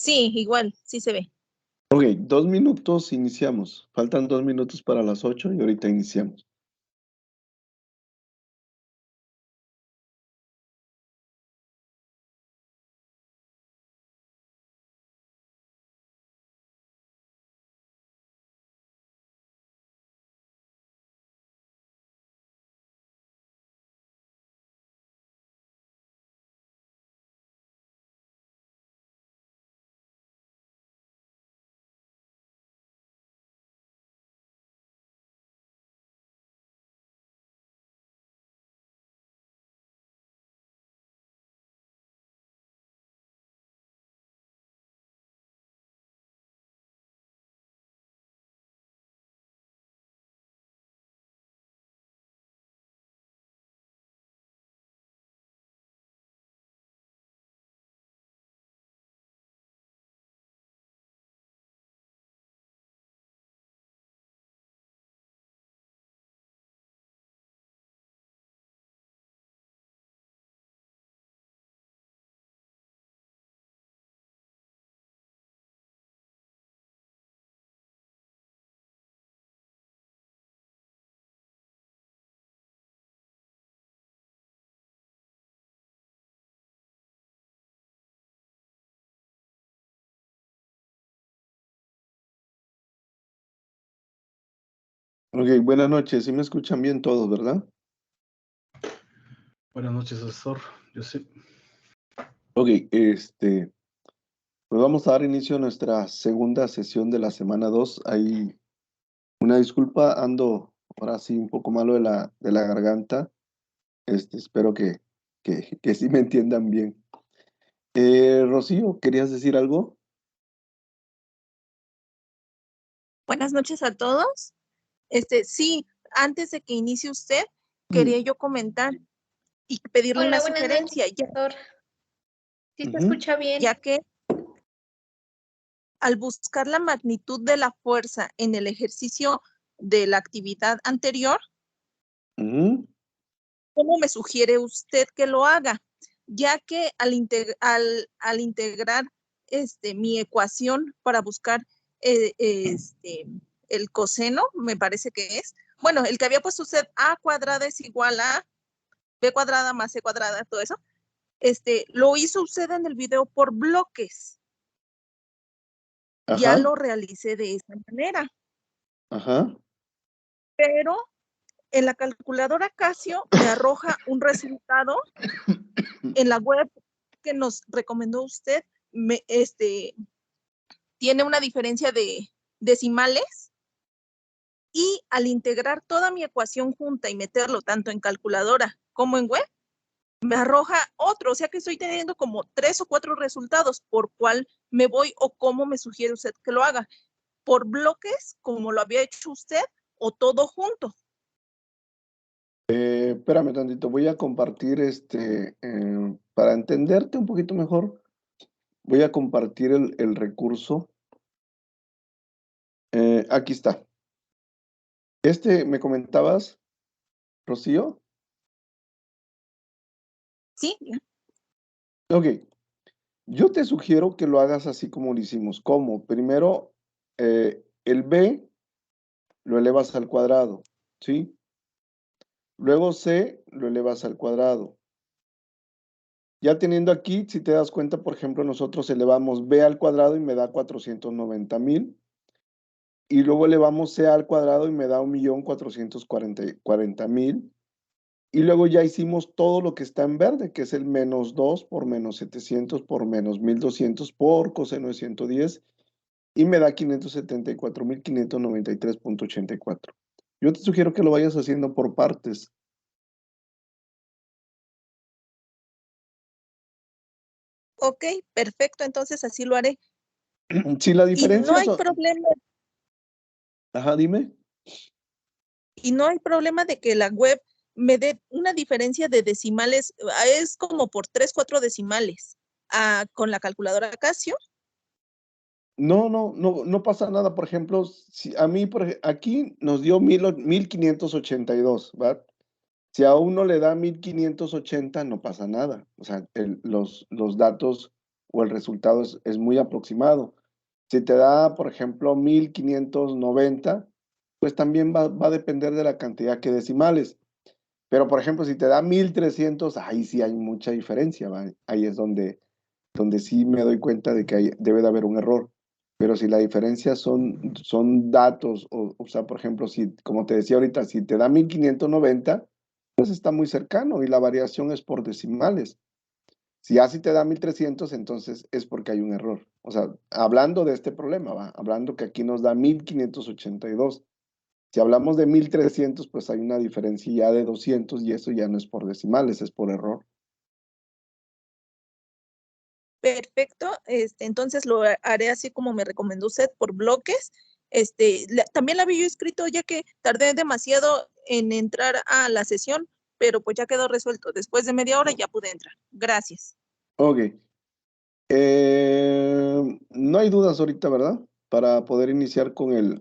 Sí, igual, sí se ve. Ok, 2 minutos, iniciamos. Faltan 2 minutos para las 8 y ahorita iniciamos. Ok, buenas noches. ¿Sí me escuchan bien todos, verdad? Buenas noches, asesor. Yo sí. Ok, pues vamos a dar inicio a nuestra segunda sesión de la semana 2. Hay una disculpa, ando ahora sí un poco malo de la garganta. Espero que sí me entiendan bien. Rocío, ¿querías decir algo? Buenas noches a todos. Sí, antes de que inicie usted, quería yo comentar y pedirle una sugerencia. Noches, doctor. ¿Sí se Ujú. escucha bien? Ya que al buscar la magnitud de la fuerza en el ejercicio de la actividad anterior, Ujú. ¿cómo me sugiere usted que lo haga? Ya que al integrar mi ecuación para buscar el coseno, me parece que es, bueno, el que había puesto usted, a cuadrada es igual a b cuadrada más c cuadrada, todo eso, lo hizo usted en el video por bloques. Ya Ajá, lo realicé de esa manera, ajá. pero en la calculadora Casio me arroja un resultado en la web que nos recomendó usted, tiene una diferencia de decimales y al integrar toda mi ecuación junta y meterlo tanto en calculadora como en web, me arroja otro, o sea que estoy teniendo como 3 o 4 resultados por cuál me voy o cómo me sugiere usted que lo haga, por bloques como lo había hecho usted o todo junto. Espérame tantito, voy a compartir para entenderte un poquito mejor, voy a compartir el recurso. Aquí está. ¿Me comentabas, Rocío? Sí. Ok. Yo te sugiero que lo hagas así como lo hicimos. ¿Cómo? Primero, el b lo elevas al cuadrado, ¿sí? Luego c lo elevas al cuadrado. Ya teniendo aquí, si te das cuenta, por ejemplo, nosotros elevamos b al cuadrado y me da 490,000. Y luego elevamos c al cuadrado y me da 1,440,000. Y luego ya hicimos todo lo que está en verde, que es el menos 2 por menos 700 por menos 1200 por coseno de 110. Y me da 574,593,84. Yo te sugiero que lo vayas haciendo por partes. Ok, perfecto, entonces así lo haré. Si la Y diferencia no hay problema. Ajá, dime. Y no hay problema de que la web me dé una diferencia de decimales, es como por 3, 4 decimales, con la calculadora Casio. No pasa nada. Por ejemplo, si a mí, aquí nos dio 1582, ¿verdad? Si a uno le da 1580, no pasa nada. O sea, los datos o el resultado es muy aproximado. Si te da, por ejemplo, 1590, pues también va a depender de la cantidad que decimales. Pero, por ejemplo, si te da 1300, ahí sí hay mucha diferencia, ¿va? Ahí es donde sí me doy cuenta de que debe de haber un error. Pero si la diferencia son datos, o sea, por ejemplo, si, como te decía ahorita, si te da 1590, pues está muy cercano y la variación es por decimales. Si así te da 1300, entonces es porque hay un error. O sea, hablando de este problema, ¿va? Hablando que aquí nos da 1582. Si hablamos de 1300, pues hay una diferencia ya de 200 y eso ya no es por decimales, es por error. Perfecto, entonces lo haré así como me recomendó usted, por bloques. También la había yo escrito ya que tardé demasiado en entrar a la sesión, pero pues ya quedó resuelto. Después de media hora ya pude entrar. Gracias. Ok. No hay dudas ahorita, ¿verdad? Para poder iniciar con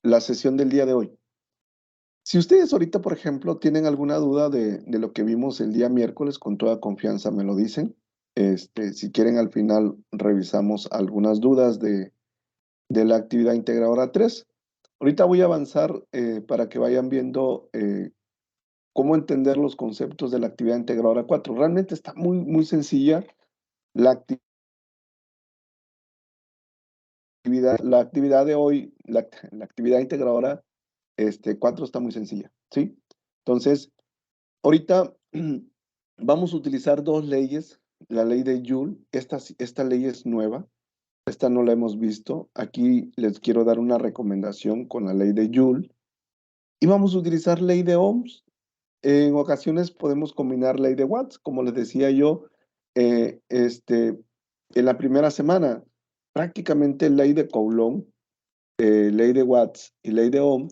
la sesión del día de hoy. Si ustedes ahorita, por ejemplo, tienen alguna duda de lo que vimos el día miércoles, con toda confianza me lo dicen. Si quieren, al final revisamos algunas dudas de la actividad integradora 3. Ahorita voy a avanzar para que vayan viendo cómo entender los conceptos de la actividad integradora 4. Realmente está muy, muy sencilla la actividad de hoy, la actividad integradora 4 está muy sencilla, ¿sí? Entonces, ahorita vamos a utilizar dos leyes. La ley de Joule, esta ley es nueva, esta no la hemos visto. Aquí les quiero dar una recomendación con la ley de Joule. Y vamos a utilizar ley de Ohms. En ocasiones podemos combinar ley de Watts, como les decía yo, en la primera semana, prácticamente ley de Coulomb, ley de Watts y ley de Ohm,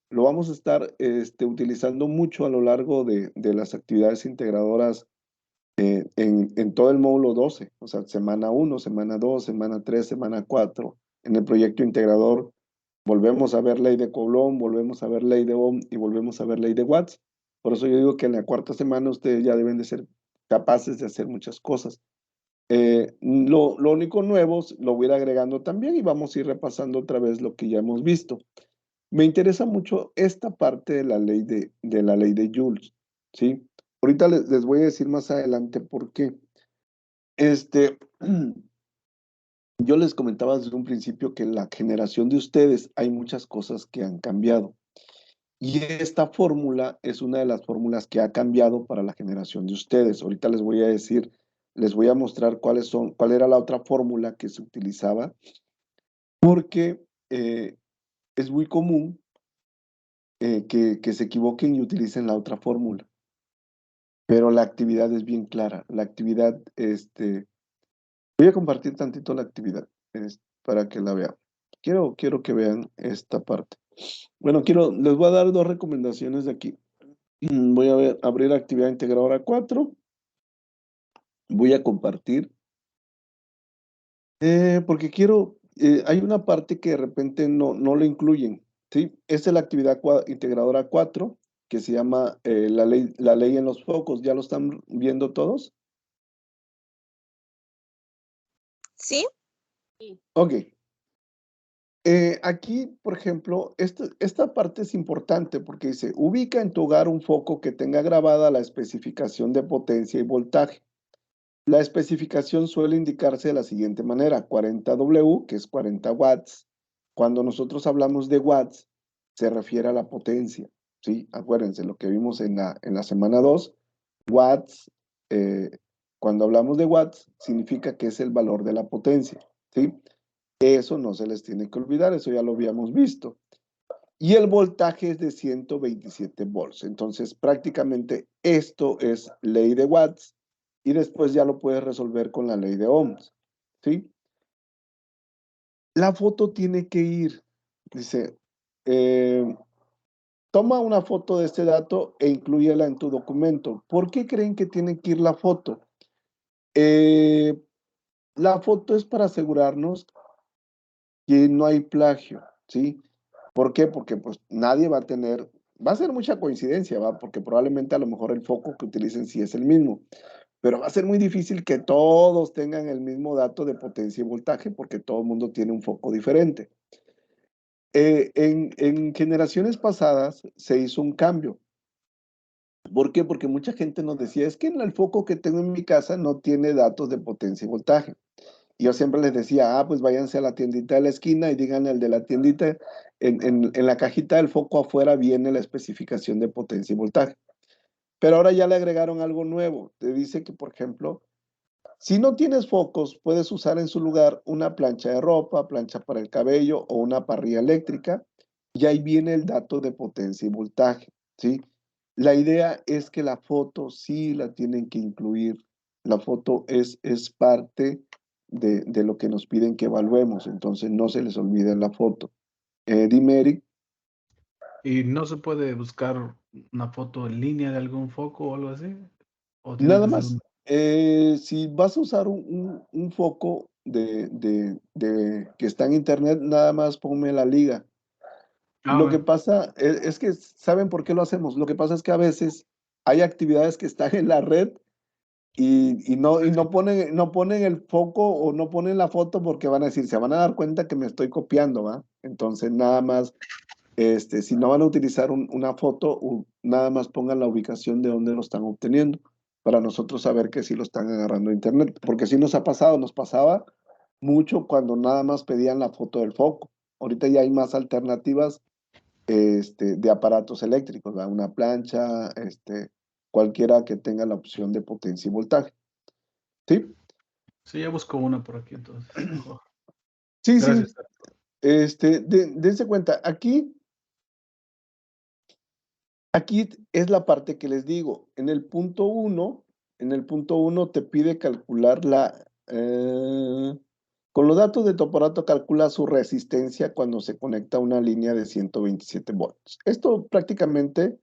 lo vamos a estar utilizando mucho a lo largo de las actividades integradoras en todo el módulo 12, o sea, semana 1, semana 2, semana 3, semana 4. En el proyecto integrador volvemos a ver ley de Coulomb, volvemos a ver ley de Ohm y volvemos a ver ley de Watts. Por eso yo digo que en la cuarta semana ustedes ya deben de ser capaces de hacer muchas cosas. Lo único nuevo lo voy a ir agregando también y vamos a ir repasando otra vez lo que ya hemos visto. Me interesa mucho esta parte de la ley de la ley de Joule, ¿sí? Ahorita les voy a decir más adelante por qué. Yo les comentaba desde un principio que en la generación de ustedes hay muchas cosas que han cambiado. Y esta fórmula es una de las fórmulas que ha cambiado para la generación de ustedes. Ahorita les voy a decir, les voy a mostrar cuál era la otra fórmula que se utilizaba, porque es muy común que se equivoquen y utilicen la otra fórmula. Pero la actividad es bien clara. La actividad, voy a compartir tantito la actividad para que la vean. Quiero que vean esta parte. Bueno, les voy a dar dos recomendaciones de aquí. Voy a abrir actividad integradora 4. Voy a compartir. Porque hay una parte que de repente no lo incluyen, ¿sí? Esta es la actividad integradora 4, que se llama la ley en los focos. ¿Ya lo están viendo todos? ¿Sí? Ok. Aquí, por ejemplo, esta parte es importante porque dice, ubica en tu hogar un foco que tenga grabada la especificación de potencia y voltaje. La especificación suele indicarse de la siguiente manera, 40W, que es 40 watts. Cuando nosotros hablamos de watts, se refiere a la potencia, ¿sí? Acuérdense, lo que vimos en la semana 2, watts, cuando hablamos de watts, significa que es el valor de la potencia, ¿sí? Eso no se les tiene que olvidar, eso ya lo habíamos visto. Y el voltaje es de 127 volts. Entonces, prácticamente esto es ley de watts y después ya lo puedes resolver con la ley de ohms, ¿sí? La foto tiene que ir, dice, toma una foto de este dato e inclúyela en tu documento. ¿Por qué creen que tiene que ir la foto? La foto es para asegurarnos que no hay plagio, ¿sí? ¿Por qué? Porque pues nadie va a ser mucha coincidencia, ¿va? Porque probablemente a lo mejor el foco que utilicen sí es el mismo. pero va a ser muy difícil que todos tengan el mismo dato de potencia y voltaje porque todo el mundo tiene un foco diferente. En generaciones pasadas se hizo un cambio. ¿Por qué? Porque mucha gente nos decía, es que en el foco que tengo en mi casa no tiene datos de potencia y voltaje. Y yo siempre les decía, pues váyanse a la tiendita de la esquina y díganle al de la tiendita, en la cajita del foco afuera viene la especificación de potencia y voltaje. Pero ahora ya le agregaron algo nuevo. Te dice que, por ejemplo, si no tienes focos, puedes usar en su lugar una plancha de ropa, plancha para el cabello o una parrilla eléctrica. Y ahí viene el dato de potencia y voltaje, ¿sí? La idea es que la foto sí la tienen que incluir. La foto es parte de lo que nos piden que evaluemos, entonces no se les olvide la foto. Dime, Eric. ¿Y no se puede buscar una foto en línea de algún foco o algo así? ¿O tiene Nada que ser más, un... si vas a usar un foco que está en internet, nada más ponme la liga. Ah, Lo que bueno. pasa es que, ¿saben por qué lo hacemos? Lo que pasa es que a veces hay actividades que están en la red y no ponen el foco o no ponen la foto porque van a decir, se van a dar cuenta que me estoy copiando, ¿va? Entonces, nada más, si no van a utilizar una foto, nada más pongan la ubicación de donde lo están obteniendo para nosotros saber que sí lo están agarrando a internet. Porque sí nos ha pasado, nos pasaba mucho cuando nada más pedían la foto del foco. Ahorita ya hay más alternativas de aparatos eléctricos, ¿verdad? Una plancha, cualquiera que tenga la opción de potencia y voltaje. ¿Sí? Sí, ya busco una por aquí entonces. Mejor. Sí, sí. Gracias. Dense cuenta, aquí es la parte que les digo. En el punto 1 te pide calcular con los datos de tu aparato calcula su resistencia cuando se conecta a una línea de 127 volts. Esto prácticamente,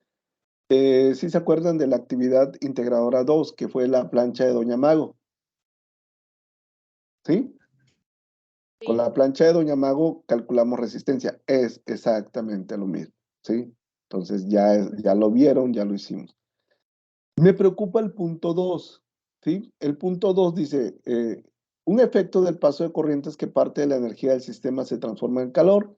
si se acuerdan de la actividad integradora 2, que fue la plancha de Doña Mago, ¿sí? Con Sí. la plancha de Doña Mago calculamos resistencia. Es exactamente lo mismo, ¿sí? Entonces ya lo vieron, ya lo hicimos. Me preocupa el punto 2, ¿sí? El punto 2 dice, un efecto del paso de corriente es que parte de la energía del sistema se transforma en calor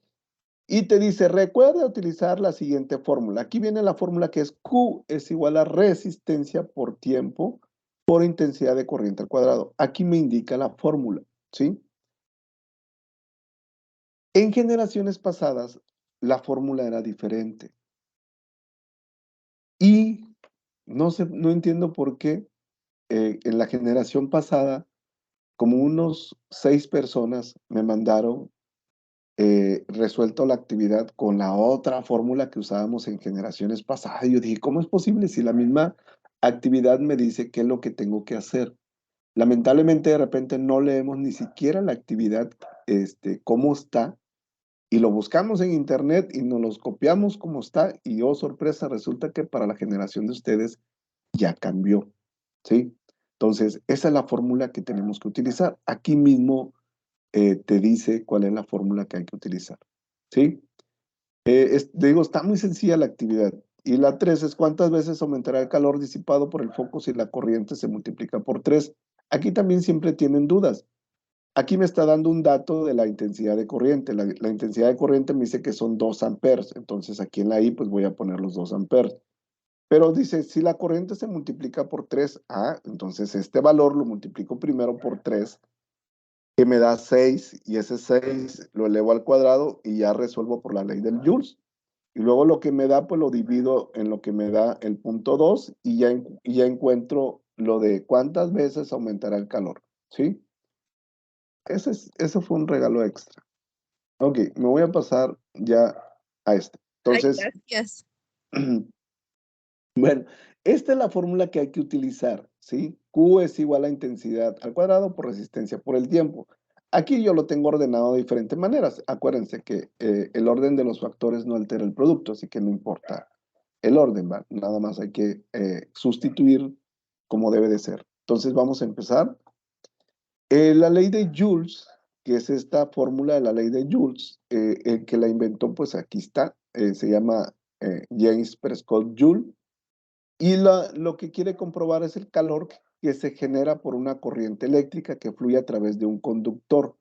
y te dice, recuerda utilizar la siguiente fórmula. Aquí viene la fórmula que es Q es igual a resistencia por tiempo por intensidad de corriente al cuadrado. Aquí me indica la fórmula, ¿sí? En generaciones pasadas, la fórmula era diferente. Y no entiendo por qué en la generación pasada, como unos 6 personas me mandaron resuelto la actividad con la otra fórmula que usábamos en generaciones pasadas. Y yo dije, ¿cómo es posible si la misma actividad me dice qué es lo que tengo que hacer? Lamentablemente de repente no leemos ni siquiera la actividad, cómo está, y lo buscamos en internet y nos los copiamos como está, y oh sorpresa, resulta que para la generación de ustedes ya cambió, ¿sí? Entonces, esa es la fórmula que tenemos que utilizar. Aquí mismo te dice cuál es la fórmula que hay que utilizar, ¿sí? Digo, está muy sencilla la actividad. Y la 3 es cuántas veces aumentará el calor disipado por el foco si la corriente se multiplica por 3. Aquí también siempre tienen dudas. Aquí me está dando un dato de la intensidad de corriente. La intensidad de corriente me dice que son 2 amperes. Entonces aquí en la I pues voy a poner los 2 amperes. Pero dice, si la corriente se multiplica por 3, entonces este valor lo multiplico primero por 3, que me da 6, y ese 6 lo elevo al cuadrado y ya resuelvo por la ley del Joules. Y luego lo que me da, pues lo divido en lo que me da el punto 2 y ya encuentro lo de cuántas veces aumentará el calor, ¿sí? Eso fue un regalo extra. Ok, me voy a pasar ya a este. Ay, Entonces, gracias. bueno, esta es la fórmula que hay que utilizar, ¿sí? Q es igual a intensidad al cuadrado por resistencia por el tiempo. Aquí yo lo tengo ordenado de diferentes maneras. Acuérdense que el orden de los factores no altera el producto, así que no importa el orden, ¿va? Nada más hay que sustituir como debe de ser. Entonces vamos a empezar. La ley de Joules, que es esta fórmula de la ley de Joules, el que la inventó, pues aquí está, se llama James Prescott Joule. Y lo que quiere comprobar es el calor que se genera por una corriente eléctrica que fluye a través de un conductor.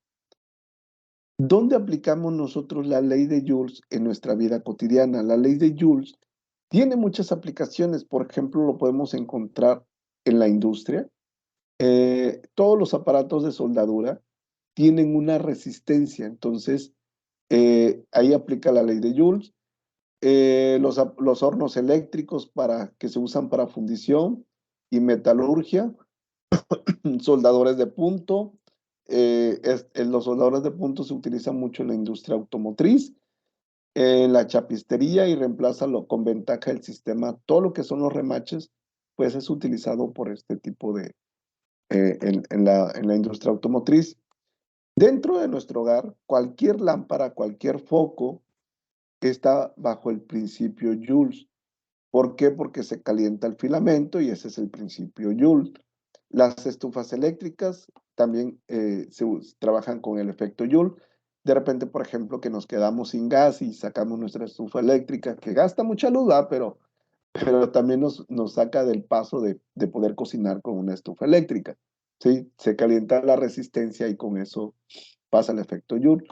¿Dónde aplicamos nosotros la ley de Joules en nuestra vida cotidiana? La ley de Joules tiene muchas aplicaciones. Por ejemplo, lo podemos encontrar en la industria. Todos los aparatos de soldadura tienen una resistencia. Entonces, ahí aplica la ley de Joules. Los hornos eléctricos que se usan para fundición y metalurgia, soldadores de punto. Los soldadores de punto se utilizan mucho en la industria automotriz, en la chapistería, y reemplázalo con ventaja el sistema. Todo lo que son los remaches, pues es utilizado por este tipo de, en la industria automotriz. Dentro de nuestro hogar, cualquier lámpara, cualquier foco está bajo el principio Joules. ¿Por qué? Porque se calienta el filamento y ese es el principio Joule. Las estufas eléctricas también trabajan con el efecto Joule. De repente, por ejemplo, que nos quedamos sin gas y sacamos nuestra estufa eléctrica, que gasta mucha luz, pero también nos saca del paso de poder cocinar con una estufa eléctrica. ¿Sí? Se calienta la resistencia y con eso pasa el efecto Joule.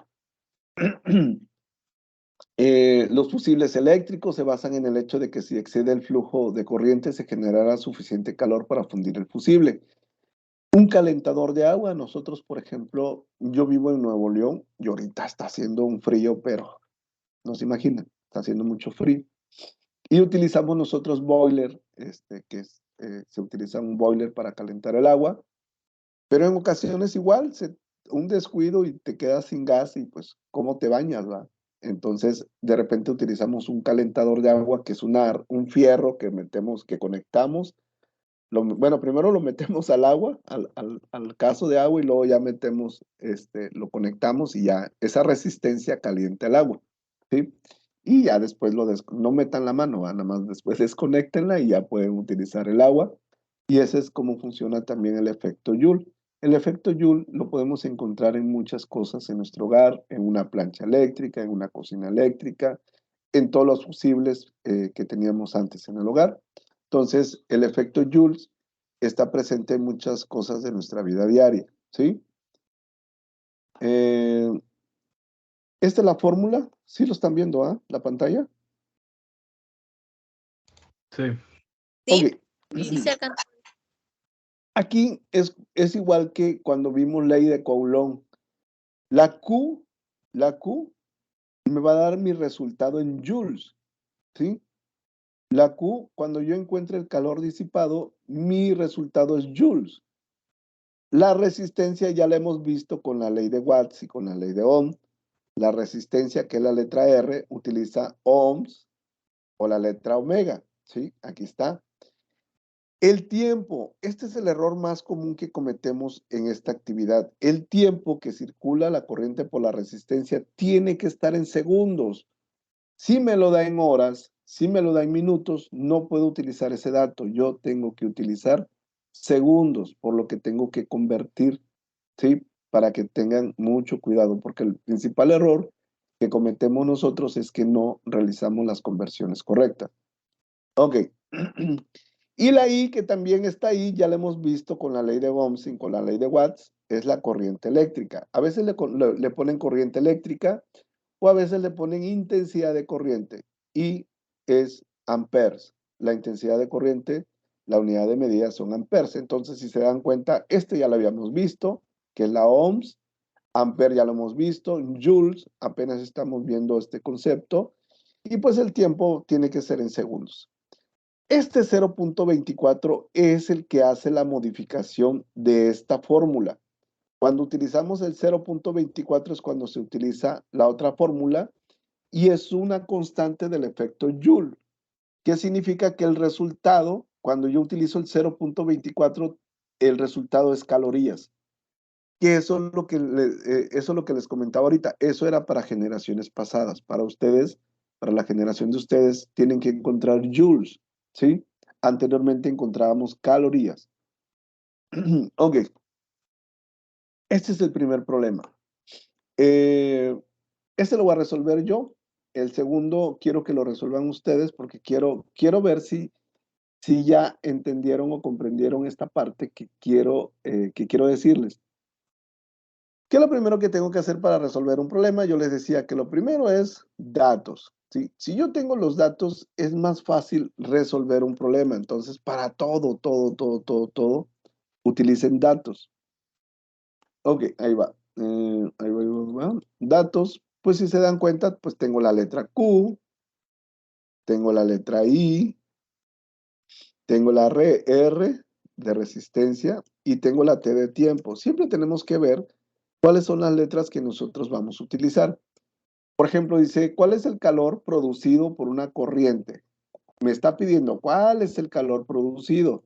Los fusibles eléctricos se basan en el hecho de que si excede el flujo de corriente se generará suficiente calor para fundir el fusible. Un calentador de agua, nosotros, por ejemplo, yo vivo en Nuevo León y ahorita está haciendo un frío, pero no se imaginan, está haciendo mucho frío. Y utilizamos nosotros boiler, se utiliza un boiler para calentar el agua, pero en ocasiones igual, un descuido y te quedas sin gas y pues, ¿cómo te bañas, va? Entonces, de repente utilizamos un calentador de agua que es un fierro que conectamos. Bueno, primero lo metemos al agua, al caso de agua, y luego ya lo conectamos y ya esa resistencia calienta el agua, ¿sí? Y ya después no metan la mano, nada más después desconéctenla y ya pueden utilizar el agua. Y ese es cómo funciona también el efecto Joule. El efecto Joule lo podemos encontrar en muchas cosas en nuestro hogar, en una plancha eléctrica, en una cocina eléctrica, en todos los fusibles que teníamos antes en el hogar. Entonces, el efecto Joule está presente en muchas cosas de nuestra vida diaria, ¿sí? Esta es la fórmula. ¿Sí lo están viendo, la pantalla? Sí. ¿Sí? Ok. Sí se alcanzó. Aquí es igual que cuando vimos ley de Coulomb. La Q me va a dar mi resultado en joules, ¿sí? La Q, cuando yo encuentre el calor disipado, mi resultado es joules. La resistencia ya la hemos visto con la ley de Watts y con la ley de Ohm. La resistencia, que es la letra R, utiliza ohms o la letra omega, ¿sí? Aquí está. El tiempo, este es el error más común que cometemos en esta actividad. El tiempo que circula la corriente por la resistencia tiene que estar en segundos. Si me lo da en horas, si me lo da en minutos, no puedo utilizar ese dato. Yo tengo que utilizar segundos, por lo que tengo que convertir, ¿sí? Para que tengan mucho cuidado, porque el principal error que cometemos nosotros es que no realizamos las conversiones correctas. Ok. Y la I, que también está ahí, ya la hemos visto con la ley de Ohms y con la ley de Watts, es la corriente eléctrica. A veces le ponen corriente eléctrica o a veces le ponen intensidad de corriente. Y es amperes. La intensidad de corriente, la unidad de medida son amperes. Entonces, si se dan cuenta, ya lo habíamos visto, que es la Ohms. Ampere ya lo hemos visto. Joules, apenas estamos viendo este concepto. Y pues el tiempo tiene que ser en segundos. Este 0.24 es el que hace la modificación de esta fórmula. Cuando utilizamos el 0.24 es cuando se utiliza la otra fórmula y es una constante del efecto Joule. ¿Qué significa? Que el resultado, cuando yo utilizo el 0.24, el resultado es calorías. Que eso es lo que les comentaba ahorita. Eso era para generaciones pasadas. Para ustedes, para la generación de ustedes, tienen que encontrar joules, ¿sí? Anteriormente encontrábamos calorías. Ok. Este es el primer problema. Este lo voy a resolver yo. El segundo quiero que lo resuelvan ustedes porque quiero ver si si ya entendieron o comprendieron esta parte que quiero decirles. ¿Qué es lo primero que tengo que hacer para resolver un problema? Yo les decía que lo primero es datos. ¿Sí? Si yo tengo los datos, es más fácil resolver un problema. Entonces, para todo, utilicen datos. Ok, ahí va. Ahí va. Datos, pues si se dan cuenta, pues tengo la letra Q, tengo la letra I, tengo la R de resistencia y tengo la T de tiempo. Siempre tenemos que ver cuáles son las letras que nosotros vamos a utilizar. Por ejemplo, dice, ¿cuál es el calor producido por una corriente? Me está pidiendo, ¿cuál es el calor producido?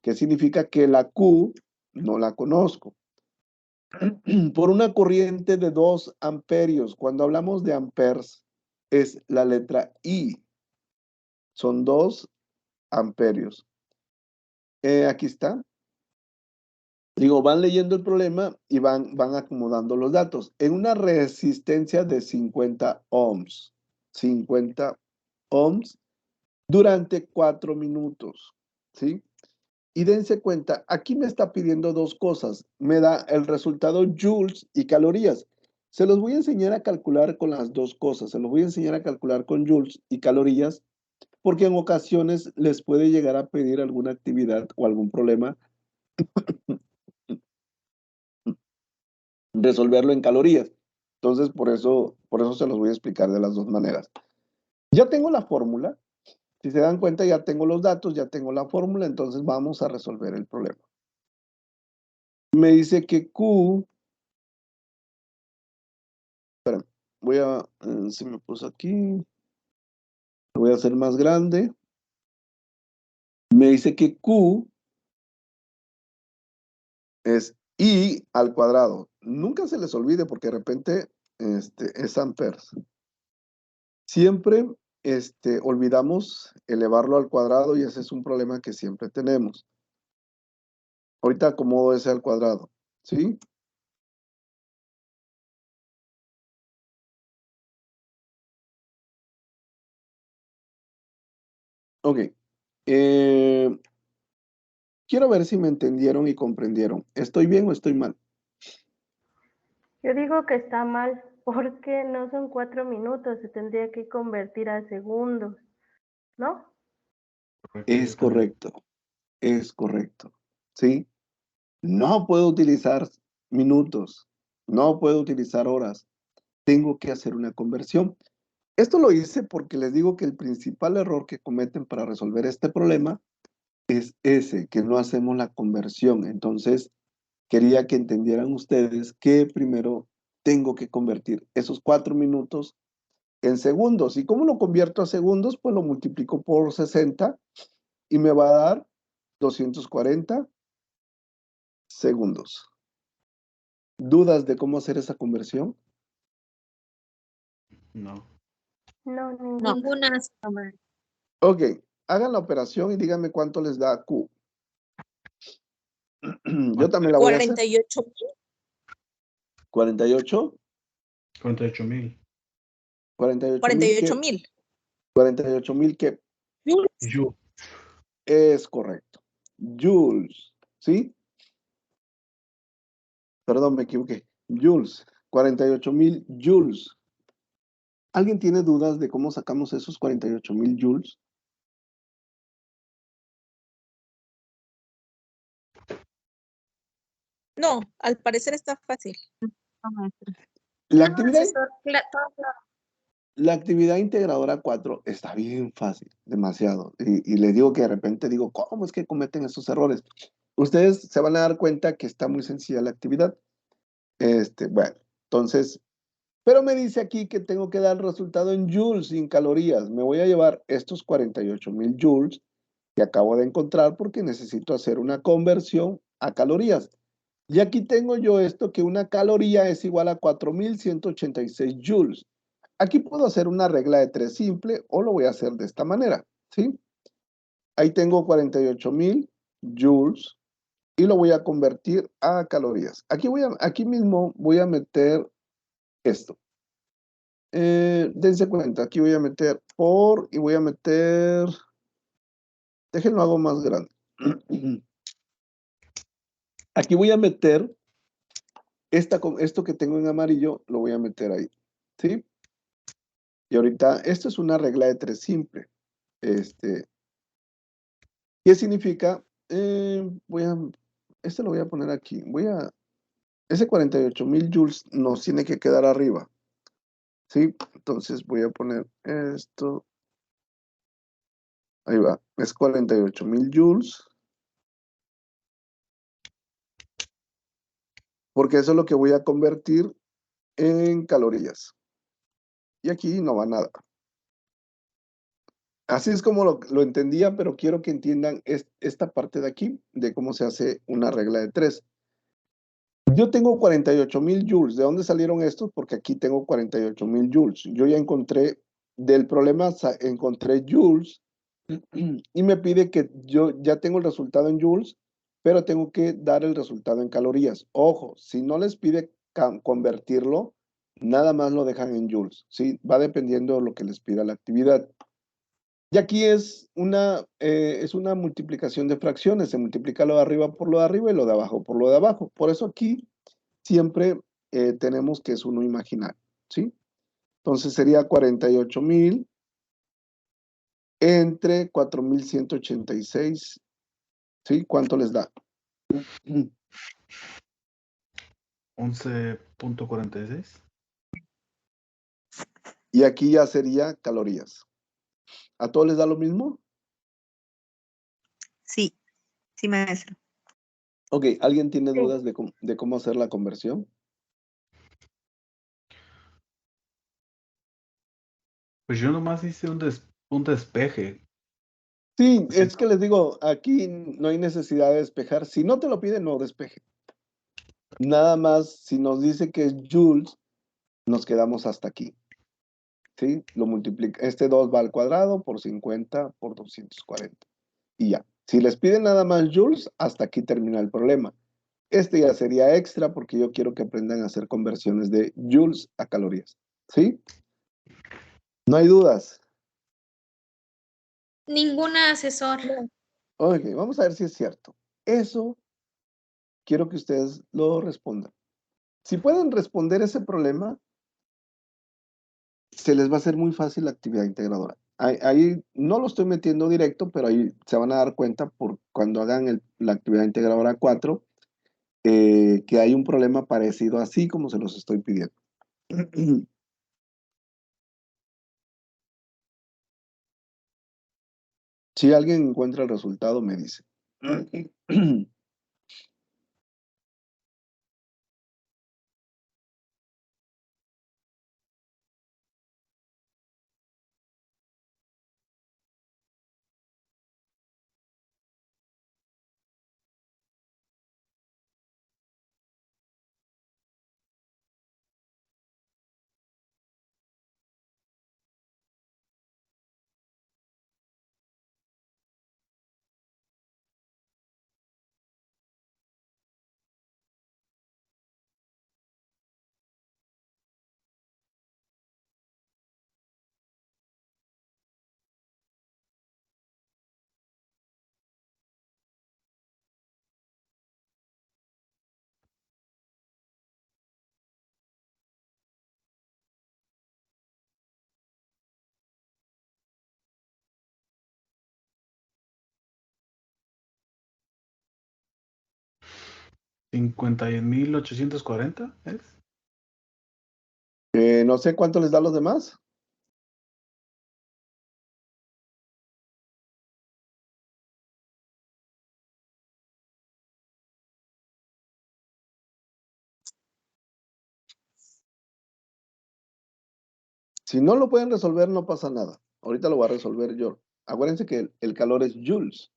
¿Qué significa que la Q no la conozco? Por una corriente de 2 amperios. Cuando hablamos de amperes, es la letra I. Son 2 amperios. Aquí está. Digo, van leyendo el problema y van acomodando los datos. En una resistencia de 50 ohms. 50 ohms durante 4 minutos. ¿Sí? Y dense cuenta, aquí me está pidiendo dos cosas. Me da el resultado joules y calorías. Se los voy a enseñar a calcular con las dos cosas. Se los voy a enseñar a calcular con joules y calorías, porque en ocasiones les puede llegar a pedir alguna actividad o algún problema, resolverlo en calorías. Entonces, por eso se los voy a explicar de las dos maneras. Ya tengo la fórmula. Si se dan cuenta, ya tengo los datos, ya tengo la fórmula, entonces vamos a resolver el problema. Me dice que Q, espera, se me puso aquí, lo voy a hacer más grande. Me dice que Q es I al cuadrado. Nunca se les olvide porque de repente es amperes. Siempre olvidamos elevarlo al cuadrado y ese es un problema que siempre tenemos. Ahorita acomodo ese al cuadrado, ¿sí? Ok. Quiero ver si me entendieron y comprendieron. ¿Estoy bien o estoy mal? Yo digo que está mal, porque no son 4 minutos, se tendría que convertir a segundos, ¿no? Es correcto, ¿sí? No puedo utilizar minutos, no puedo utilizar horas. Tengo que hacer una conversión. Esto lo hice porque les digo que el principal error que cometen para resolver este problema es ese, que no hacemos la conversión. Entonces, quería que entendieran ustedes que primero tengo que convertir esos 4 minutos en segundos. ¿Y cómo lo convierto a segundos? Pues lo multiplico por 60 y me va a dar 240 segundos. ¿Dudas de cómo hacer esa conversión? No. No, No. ninguna. Ok, hagan la operación y díganme cuánto les da Q. Yo también la voy a hacer. 48,000. 48. 48,000. 48,000 ¿qué? 48,000. 48,000 ¿qué? Yo. Es correcto. Joules, ¿sí? Perdón, me equivoqué. Joules, 48,000 joules. ¿Alguien tiene dudas de cómo sacamos esos 48,000 joules? No, al parecer está fácil. La actividad, Todo claro. la actividad integradora 4 está bien fácil, demasiado. Y les digo que de repente digo, ¿cómo es que cometen estos errores? Ustedes se van a dar cuenta que está muy sencilla la actividad. Bueno, entonces, pero me dice aquí que tengo que dar el resultado en joules, sin calorías. Me voy a llevar estos 48,000 joules que acabo de encontrar porque necesito hacer una conversión a calorías. Y aquí tengo yo esto que una caloría es igual a 4,186 joules. Aquí puedo hacer una regla de 3 simple o lo voy a hacer de esta manera, ¿sí? Ahí tengo 48,000 joules y lo voy a convertir a calorías. Aquí mismo voy a meter esto. Dense cuenta, aquí voy a meter por y voy a meter Déjenlo hago más grande. Aquí voy a meter esto que tengo en amarillo, lo voy a meter ahí, ¿sí? Y ahorita, esto es una regla de 3 simple. ¿Qué significa? Este lo voy a poner aquí. Ese 48,000 joules nos tiene que quedar arriba, ¿sí? Entonces voy a poner esto. Ahí va, es 48,000 joules. Porque eso es lo que voy a convertir en calorías. Y aquí no va nada. Así es como lo entendía, pero quiero que entiendan esta parte de aquí, de cómo se hace una regla de 3. Yo tengo 48,000 joules. ¿De dónde salieron estos? Porque aquí tengo 48,000 joules. Yo ya encontré, del problema encontré joules y me pide que yo ya tengo el resultado en joules, pero tengo que dar el resultado en calorías. Ojo, si no les pide convertirlo, nada más lo dejan en joules, ¿sí? Va dependiendo de lo que les pida la actividad. Y aquí es una multiplicación de fracciones. Se multiplica lo de arriba por lo de arriba y lo de abajo por lo de abajo. Por eso aquí siempre tenemos que es uno imaginario, ¿sí? Entonces sería 48,000 entre 4,186, ¿sí? ¿Cuánto les da? 11.46. Y aquí ya sería calorías. ¿A todos les da lo mismo? Sí, sí, maestro. Ok, ¿alguien tiene Sí. dudas de cómo hacer la conversión? Pues yo nomás hice un despeje. Sí, Sí. es que les digo, aquí no hay necesidad de despejar. Si no te lo piden, no despeje. Nada más, si nos dice que es joules, nos quedamos hasta aquí. ¿Sí? Lo multiplica. Este 2 va al cuadrado por 50 por 240. Y ya. Si les piden nada más joules, hasta aquí termina el problema. Este ya sería extra porque yo quiero que aprendan a hacer conversiones de joules a calorías. ¿Sí? No hay dudas. Ninguna, asesor. Ok, vamos a ver si es cierto. Eso quiero que ustedes lo respondan. Si pueden responder ese problema, se les va a hacer muy fácil la actividad integradora. Ahí no lo estoy metiendo directo, pero ahí se van a dar cuenta por cuando hagan la actividad integradora 4, que hay un problema parecido así como se los estoy pidiendo. Si alguien encuentra el resultado, me dice. 51.840 es. No sé cuánto les da a los demás. Si no lo pueden resolver, no pasa nada. Ahorita lo voy a resolver yo. Acuérdense que el calor es joules.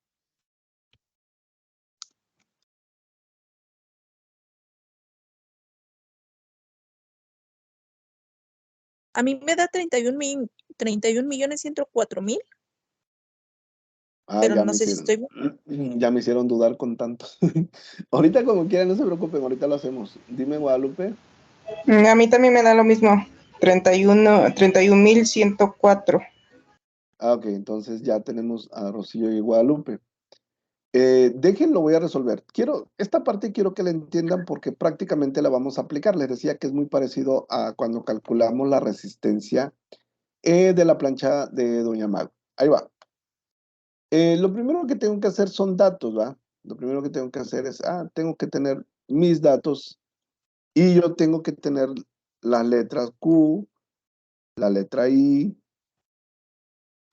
A mí me da 31.104.000, Ah, pero ya no me sé si hicieron. estoy... Ya me hicieron dudar con tanto. Ahorita como quieran, no se preocupen, ahorita lo hacemos. Dime, Guadalupe. A mí también me da lo mismo, 31.104. Ah, ok, entonces ya tenemos a Rocío y Guadalupe. Déjenlo, voy a resolver. Esta parte quiero que la entiendan porque prácticamente la vamos a aplicar. Les decía que es muy parecido a cuando calculamos la resistencia de la plancha de Doña Mago. Ahí va. Lo primero que tengo que hacer son datos, ¿va? Lo primero que tengo que hacer es, tengo que tener mis datos y yo tengo que tener las letras Q, la letra I.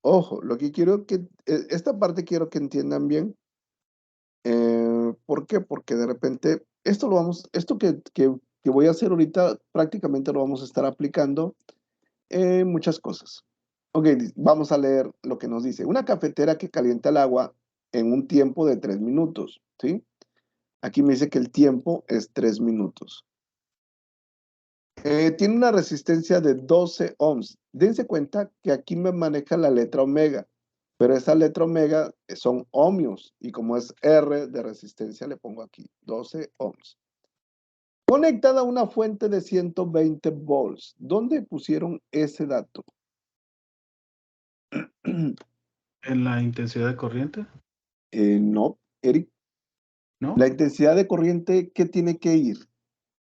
Ojo, lo que quiero que, esta parte quiero que entiendan bien. ¿Por qué? Porque de repente, esto que voy a hacer ahorita, prácticamente lo vamos a estar aplicando en muchas cosas. Ok, vamos a leer lo que nos dice. Una cafetera que calienta el agua en un tiempo de 3 minutos, ¿sí? Aquí me dice que el tiempo es 3 minutos. Tiene una resistencia de 12 ohms. Dense cuenta que aquí me maneja la letra omega, pero esa letra omega son ohmios y como es R de resistencia le pongo aquí 12 ohms. Conectada a una fuente de 120 volts. ¿Dónde pusieron ese dato? ¿En la intensidad de corriente? No, Eric. ¿No? La intensidad de corriente, ¿qué tiene que ir?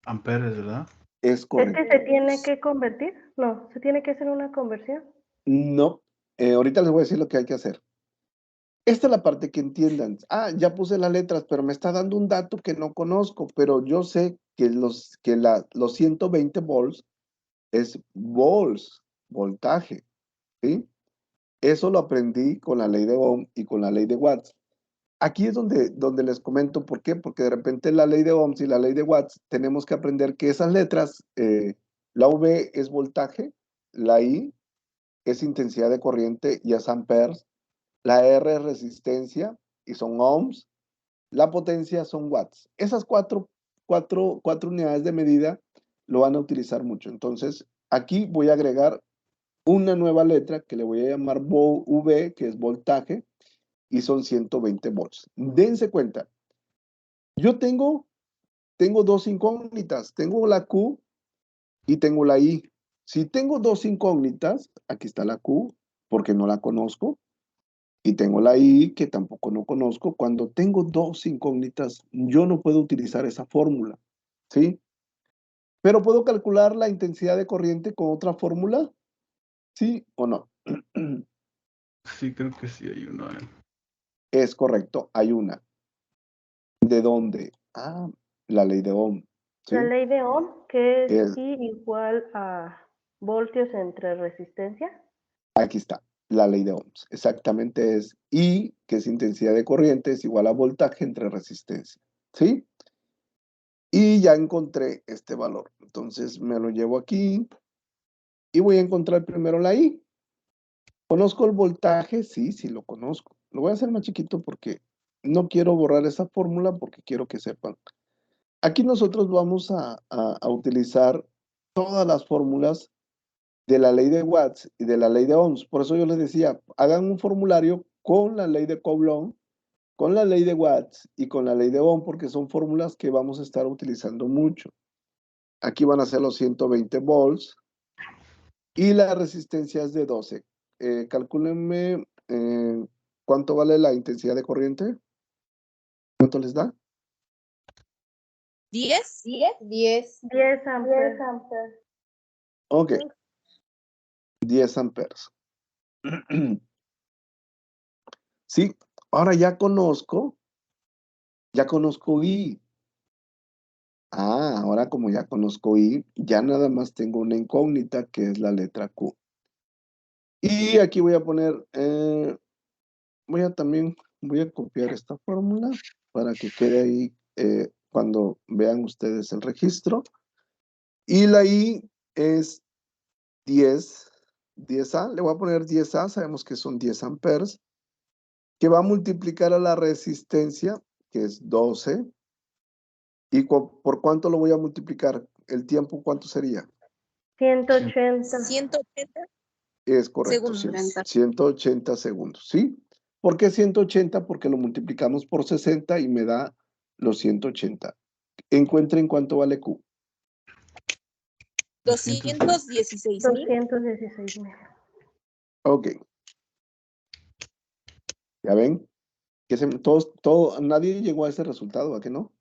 Amperes, ¿verdad? Es correcto. ¿Este se tiene que convertir? No, se tiene que hacer una conversión. No, ahorita les voy a decir lo que hay que hacer. Esta es la parte que entiendan. Ya puse las letras, pero me está dando un dato que no conozco, pero yo sé que los 120 volts es volts, voltaje, ¿sí? Eso lo aprendí con la ley de Ohm y con la ley de Watts. Aquí es donde les comento por qué, porque de repente la ley de Ohms y la ley de Watts tenemos que aprender que esas letras, la V es voltaje, la I es intensidad de corriente y es amperes, la R es resistencia y son ohms, la potencia son watts. Esas cuatro unidades de medida lo van a utilizar mucho. Entonces, aquí voy a agregar una nueva letra que le voy a llamar V, que es voltaje, y son 120 volts. Dense cuenta, yo tengo dos incógnitas, tengo la Q y tengo la I. Si tengo dos incógnitas, aquí está la Q, porque no la conozco, y tengo la I, que tampoco no conozco. Cuando tengo dos incógnitas, yo no puedo utilizar esa fórmula, ¿sí? Pero puedo calcular la intensidad de corriente con otra fórmula, ¿sí o no? Sí, creo que sí hay uno. Es correcto, hay una. ¿De dónde? La ley de Ohm, ¿sí? La ley de Ohm, que es Es, I igual a voltios entre resistencia. Aquí está, la ley de Ohms. Exactamente es I, que es intensidad de corriente, es igual a voltaje entre resistencia, ¿sí? Y ya encontré este valor. Entonces me lo llevo aquí y voy a encontrar primero la I. ¿Conozco el voltaje? Sí, sí lo conozco. Lo voy a hacer más chiquito porque no quiero borrar esa fórmula porque quiero que sepan. Aquí nosotros vamos a utilizar todas las fórmulas de la ley de Watts y de la ley de Ohms. Por eso yo les decía, hagan un formulario con la ley de Coulomb, con la ley de Watts y con la ley de Ohm, porque son fórmulas que vamos a estar utilizando mucho. Aquí van a ser los 120 volts y la resistencia es de 12. Calcúlenme cuánto vale la intensidad de corriente. ¿Cuánto les da? 10. 10. 10 amperes. Ok, 10 amperes. Sí, ahora ya conozco I. Ahora como ya conozco I, ya nada más tengo una incógnita que es la letra Q. Y aquí voy a poner, voy a copiar esta fórmula para que quede ahí cuando vean ustedes el registro. Y la I es 10A, le voy a poner 10A, sabemos que son 10 amperes, que va a multiplicar a la resistencia, que es 12. ¿Y por cuánto lo voy a multiplicar? ¿El tiempo cuánto sería? 180. 180 Es correcto, segundos. 180 segundos, ¿sí? ¿Por qué 180? Porque lo multiplicamos por 60 y me da los 180. Encuentren cuánto vale Q. 216,000. 216,000. Ok. ¿Ya ven? Que nadie llegó a ese resultado, ¿a que no?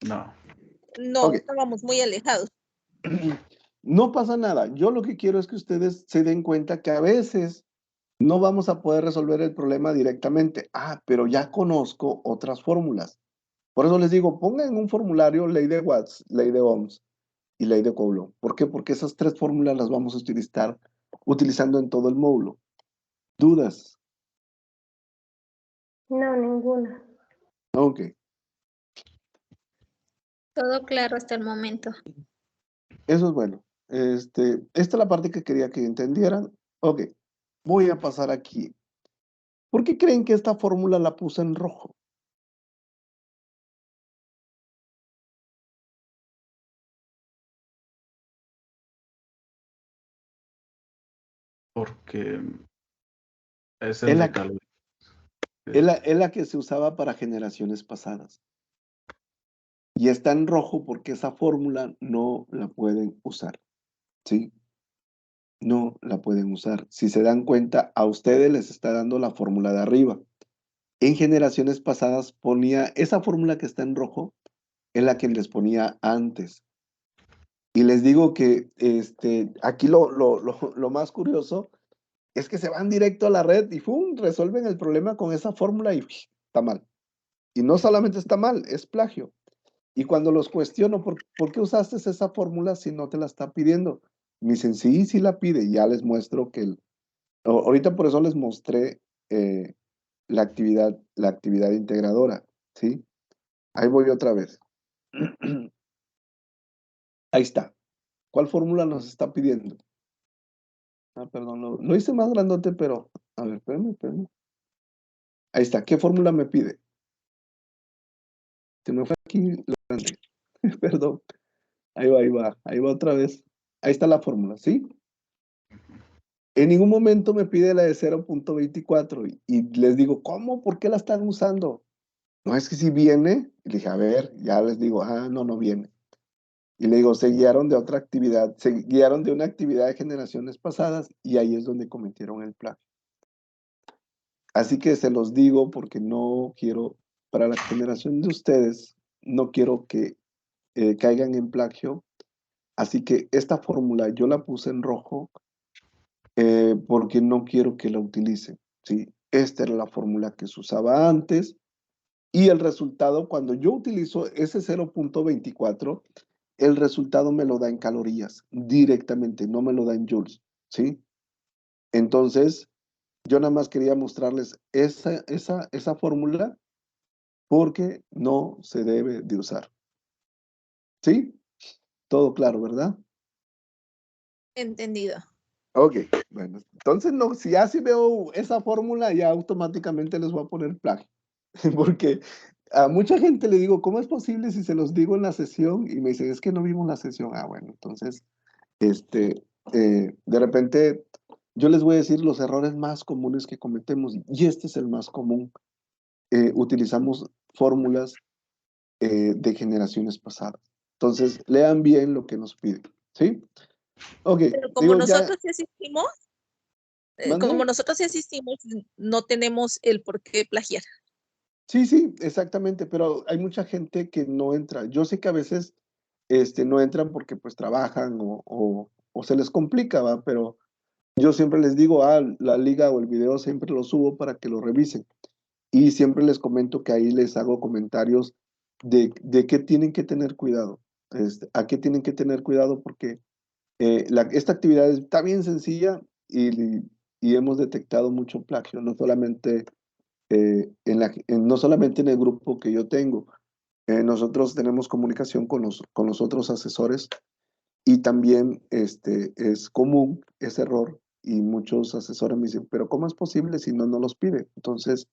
No. No, Ok. estábamos muy alejados. No pasa nada. Yo lo que quiero es que ustedes se den cuenta que a veces no vamos a poder resolver el problema directamente. Ah, pero ya conozco otras fórmulas. Por eso les digo, pongan en un formulario ley de Watts, ley de Ohms y ley de Coulomb. ¿Por qué? Porque esas tres fórmulas las vamos a utilizar utilizando en todo el módulo. ¿Dudas? No, ninguna. Ok. Todo claro hasta el momento. Eso es bueno. Esta es la parte que quería que entendieran. Ok. Voy a pasar aquí. ¿Por qué creen que esta fórmula la puse en rojo? Porque es Es el la, de calor. es la que se usaba para generaciones pasadas. Y está en rojo porque esa fórmula no la pueden usar. ¿Sí? No la pueden usar. Si se dan cuenta, a ustedes les está dando la fórmula de arriba. En generaciones pasadas ponía esa fórmula que está en rojo, es la que les ponía antes. Y les digo que aquí lo más curioso es que se van directo a la red y ¡fum! Resuelven el problema con esa fórmula y está mal. Y no solamente está mal, es plagio. Y cuando los cuestiono, ¿por qué usaste esa fórmula si no te la está pidiendo? Me dicen, sí, sí la pide. Y ya les muestro que ahorita por eso les mostré la actividad integradora, ¿sí? Ahí voy otra vez. Ahí está. ¿Cuál fórmula nos está pidiendo? Ah, perdón, lo hice más grandote, pero a ver, espérame. Ahí está. ¿Qué fórmula me pide? Se me fue aquí lo grande. Perdón. Ahí va otra vez. Ahí está la fórmula, ¿sí? En ningún momento me pide la de 0.24 y les digo, ¿cómo? ¿Por qué la están usando? No, es que si viene, y le dije, a ver, ya les digo, no viene. Y le digo, se guiaron de otra actividad, se guiaron de una actividad de generaciones pasadas y ahí es donde cometieron el plagio. Así que se los digo porque no quiero, para la generación de ustedes, no quiero que caigan en plagio. Así que esta fórmula yo la puse en rojo porque no quiero que la utilicen, ¿sí? Esta era la fórmula que se usaba antes y el resultado, cuando yo utilizo ese 0.24, el resultado me lo da en calorías directamente, no me lo da en joules, ¿sí? Entonces, yo nada más quería mostrarles esa fórmula porque no se debe de usar, ¿sí? Todo claro, ¿verdad? Entendido. Ok, bueno, entonces no, si ya sí veo esa fórmula, ya automáticamente les voy a poner plagio, porque a mucha gente le digo, ¿cómo es posible si se los digo en la sesión? Y me dicen, es que no vimos la sesión. Ah, bueno, entonces, de repente, yo les voy a decir los errores más comunes que cometemos, y este es el más común. Utilizamos fórmulas de generaciones pasadas. Entonces, lean bien lo que nos piden, ¿sí? Ok, Pero como digo, ya, nosotros sí asistimos, ¿mande? no tenemos el por qué plagiar. Sí, exactamente, pero hay mucha gente que no entra. Yo sé que a veces no entran porque pues trabajan o se les complica, ¿va? Pero yo siempre les digo, la liga o el video siempre lo subo para que lo revisen. Y siempre les comento que ahí les hago comentarios de qué tienen que tener cuidado. A qué tienen que tener cuidado porque esta actividad está bien sencilla y hemos detectado mucho plagio, no solamente no solamente en el grupo que yo tengo. Nosotros tenemos comunicación con los otros asesores y también es común ese error y muchos asesores me dicen, pero ¿cómo es posible si no los pide? Entonces,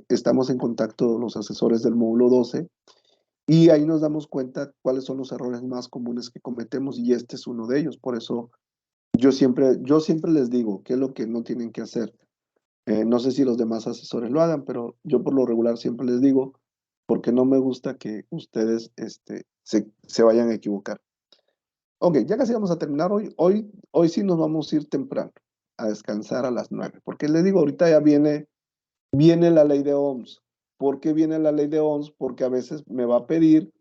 estamos en contacto los asesores del módulo 12 y ahí nos damos cuenta cuáles son los errores más comunes que cometemos y este es uno de ellos. Por eso yo siempre les digo qué es lo que no tienen que hacer. No sé si los demás asesores lo hagan, pero yo por lo regular siempre les digo, porque no me gusta que ustedes se vayan a equivocar. Ok, ya casi vamos a terminar hoy. Hoy sí nos vamos a ir temprano, a descansar a las 9, porque les digo, ahorita ya viene viene la ley de Ohms. ¿Por qué viene la ley de Ohms? Porque a veces me va a pedir,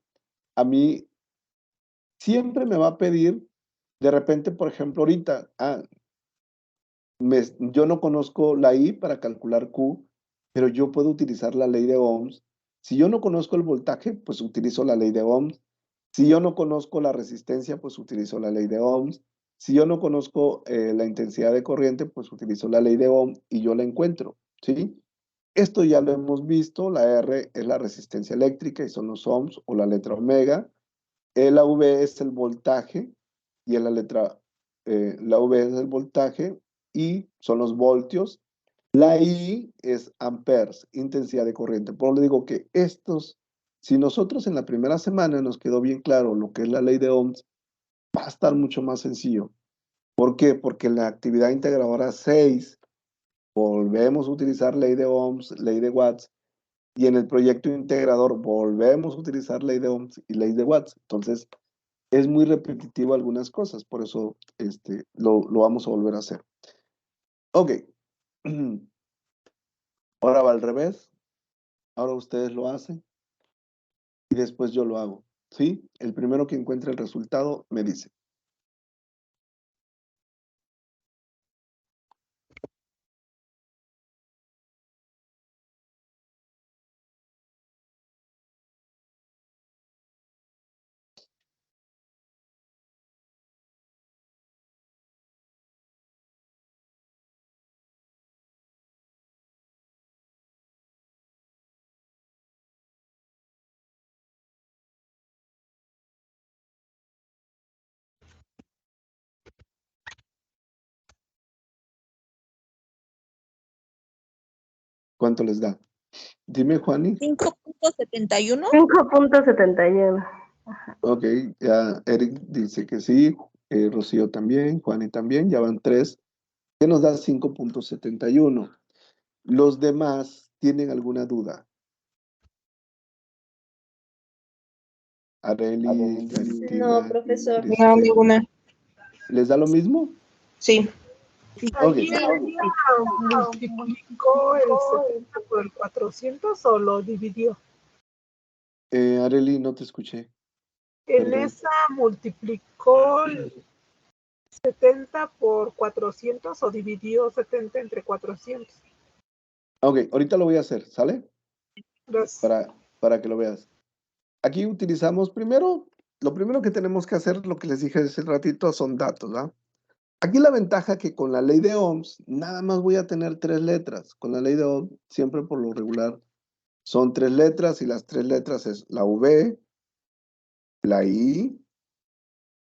a mí, siempre me va a pedir, de repente, por ejemplo, ahorita, yo no conozco la I para calcular Q, pero yo puedo utilizar la ley de Ohms. Si yo no conozco el voltaje, pues utilizo la ley de Ohms. Si yo no conozco la resistencia, pues utilizo la ley de Ohms. Si yo no conozco la intensidad de corriente, pues utilizo la ley de Ohm y yo la encuentro, ¿sí? Esto ya lo hemos visto, la R es la resistencia eléctrica y son los ohms o la letra omega. La V es el voltaje y en la letra, la V es el voltaje y son los voltios. La I es amperes, intensidad de corriente. Por eso le digo que estos, si nosotros en la primera semana nos quedó bien claro lo que es la ley de Ohms, va a estar mucho más sencillo. ¿Por qué? Porque en la actividad integradora 6 volvemos a utilizar ley de Ohms, ley de Watts, y en el proyecto integrador volvemos a utilizar ley de Ohms y ley de Watts. Entonces, es muy repetitivo algunas cosas, por eso lo vamos a volver a hacer. Ok. Ahora va al revés. Ahora ustedes lo hacen y después yo lo hago. ¿Sí? El primero que encuentre el resultado me dice. ¿Cuánto les da? Dime, Juani. 5.71. 5.71. Ok, ya Eric dice que sí, Rocío también, Juani también, ya van 3, que nos da 5.71. ¿Los demás tienen alguna duda? Areli, Cristina, No, profesor. Ingrid, No, ninguna. ¿les da lo mismo? Sí. Ok. ¿Allí multiplicó el 70 por el 400 o lo dividió? Areli, no te escuché. En Perdón. esa multiplicó el 70 por 400 o dividió 70 entre 400. Ok, ahorita lo voy a hacer, ¿sale? Gracias. Para que lo veas. Aquí utilizamos primero, lo primero que tenemos que hacer, lo que les dije hace ratito, son datos, ¿ah? Aquí la ventaja que con la ley de Ohms, nada más voy a tener 3 letras. Con la ley de Ohms, siempre por lo regular, son 3 letras y las 3 letras es la V, la I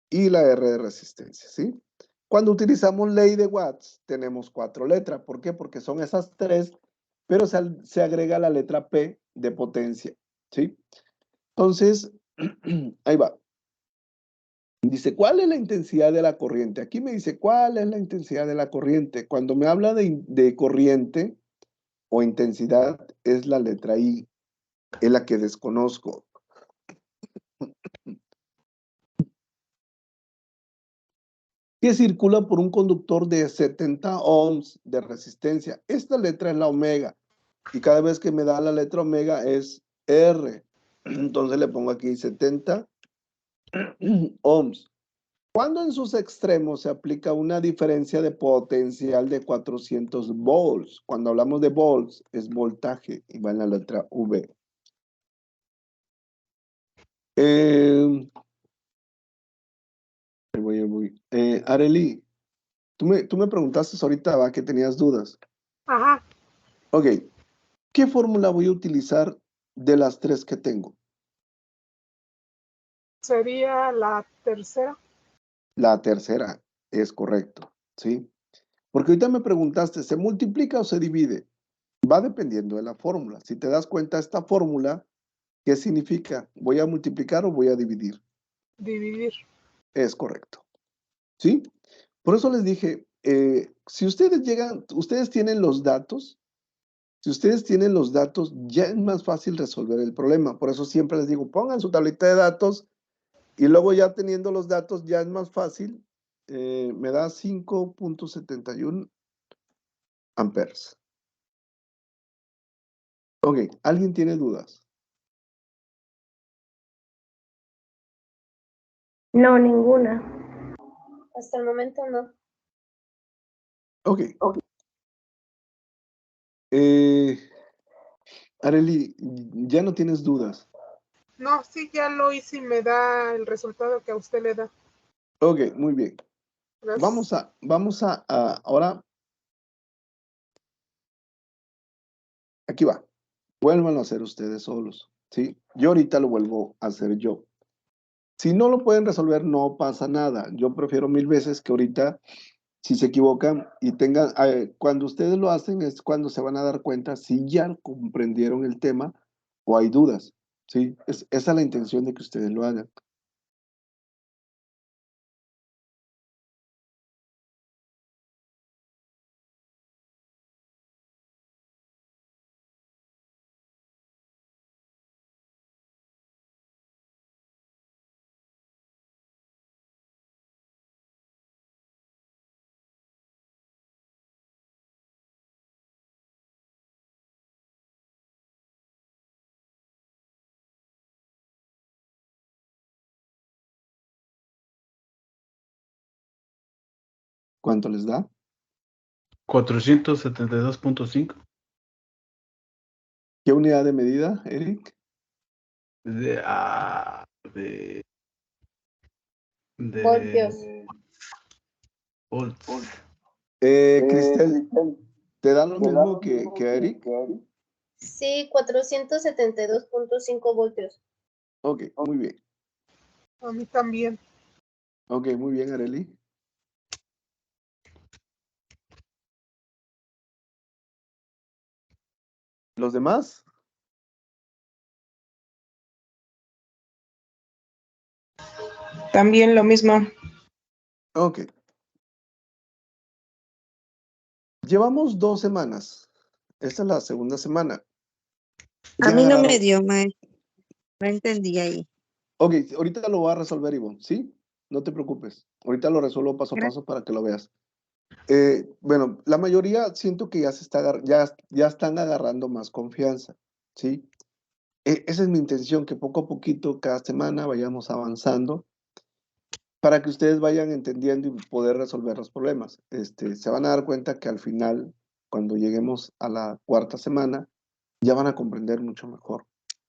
y la R de resistencia, ¿sí? Cuando utilizamos ley de Watts, tenemos 4 letras. ¿Por qué? Porque son esas 3, pero se agrega la letra P de potencia, ¿sí? Entonces, ahí va. Dice, ¿cuál es la intensidad de la corriente? Aquí me dice, ¿cuál es la intensidad de la corriente? Cuando me habla de corriente o intensidad, es la letra I, es la que desconozco. Que circula por un conductor de 70 ohms de resistencia. Esta letra es la omega. Y cada vez que me da la letra omega es R. Entonces le pongo aquí 70 ohms. Cuando en sus extremos se aplica una diferencia de potencial de 400 volts. Cuando hablamos de volts, es voltaje y va en la letra V. Areli, tú me preguntaste ahorita, ¿va? Que tenías dudas. Ajá. Ok, ¿qué fórmula voy a utilizar de las 3 que tengo? Sería la tercera. La tercera, es correcto, ¿sí? Porque ahorita me preguntaste, ¿se multiplica o se divide? Va dependiendo de la fórmula. Si te das cuenta, esta fórmula, ¿qué significa? ¿Voy a multiplicar o voy a dividir? Dividir. Es correcto, ¿sí? Por eso les dije, si ustedes ustedes tienen los datos, si ustedes tienen los datos, ya es más fácil resolver el problema. Por eso siempre les digo, pongan su tablita de datos y luego ya teniendo los datos ya es más fácil. Me da 5.71 amperes. Ok, ¿alguien tiene dudas? No, ninguna. Hasta el momento no. Ok. Arely, ya no tienes dudas. No, sí, ya lo hice y me da el resultado que a usted le da. Ok, muy bien. Gracias. Vamos a ahora. Aquí va. Vuelvan a hacer ustedes solos, ¿sí? Yo ahorita lo vuelvo a hacer yo. Si no lo pueden resolver, no pasa nada. Yo prefiero 1000 veces que ahorita, si se equivocan y tengan, cuando ustedes lo hacen es cuando se van a dar cuenta si ya comprendieron el tema o hay dudas, ¿sí? Esa es la intención de que ustedes lo hagan. ¿Cuánto les da? 472.5 ¿Qué unidad de medida, Eric? de Voltios. volts. Cristel, ¿te da lo mismo que Eric? Sí, 472.5 voltios. Ok, muy bien. A mí también. Ok, muy bien, Arely. ¿Los demás? También lo mismo. Ok. Llevamos 2 semanas. Esta es la segunda semana. A ¿Ya mí no me agarraron? dio, maestro. No entendí ahí. Ok, ahorita lo voy a resolver, Ivonne, ¿sí? No te preocupes. Ahorita lo resuelvo paso a paso para que lo veas. Bueno, la mayoría siento que ya ya están agarrando más confianza, ¿sí? Esa es mi intención, que poco a poquito, cada semana, vayamos avanzando para que ustedes vayan entendiendo y poder resolver los problemas. Se van a dar cuenta que al final, cuando lleguemos a la 4ª semana, ya van a comprender mucho mejor,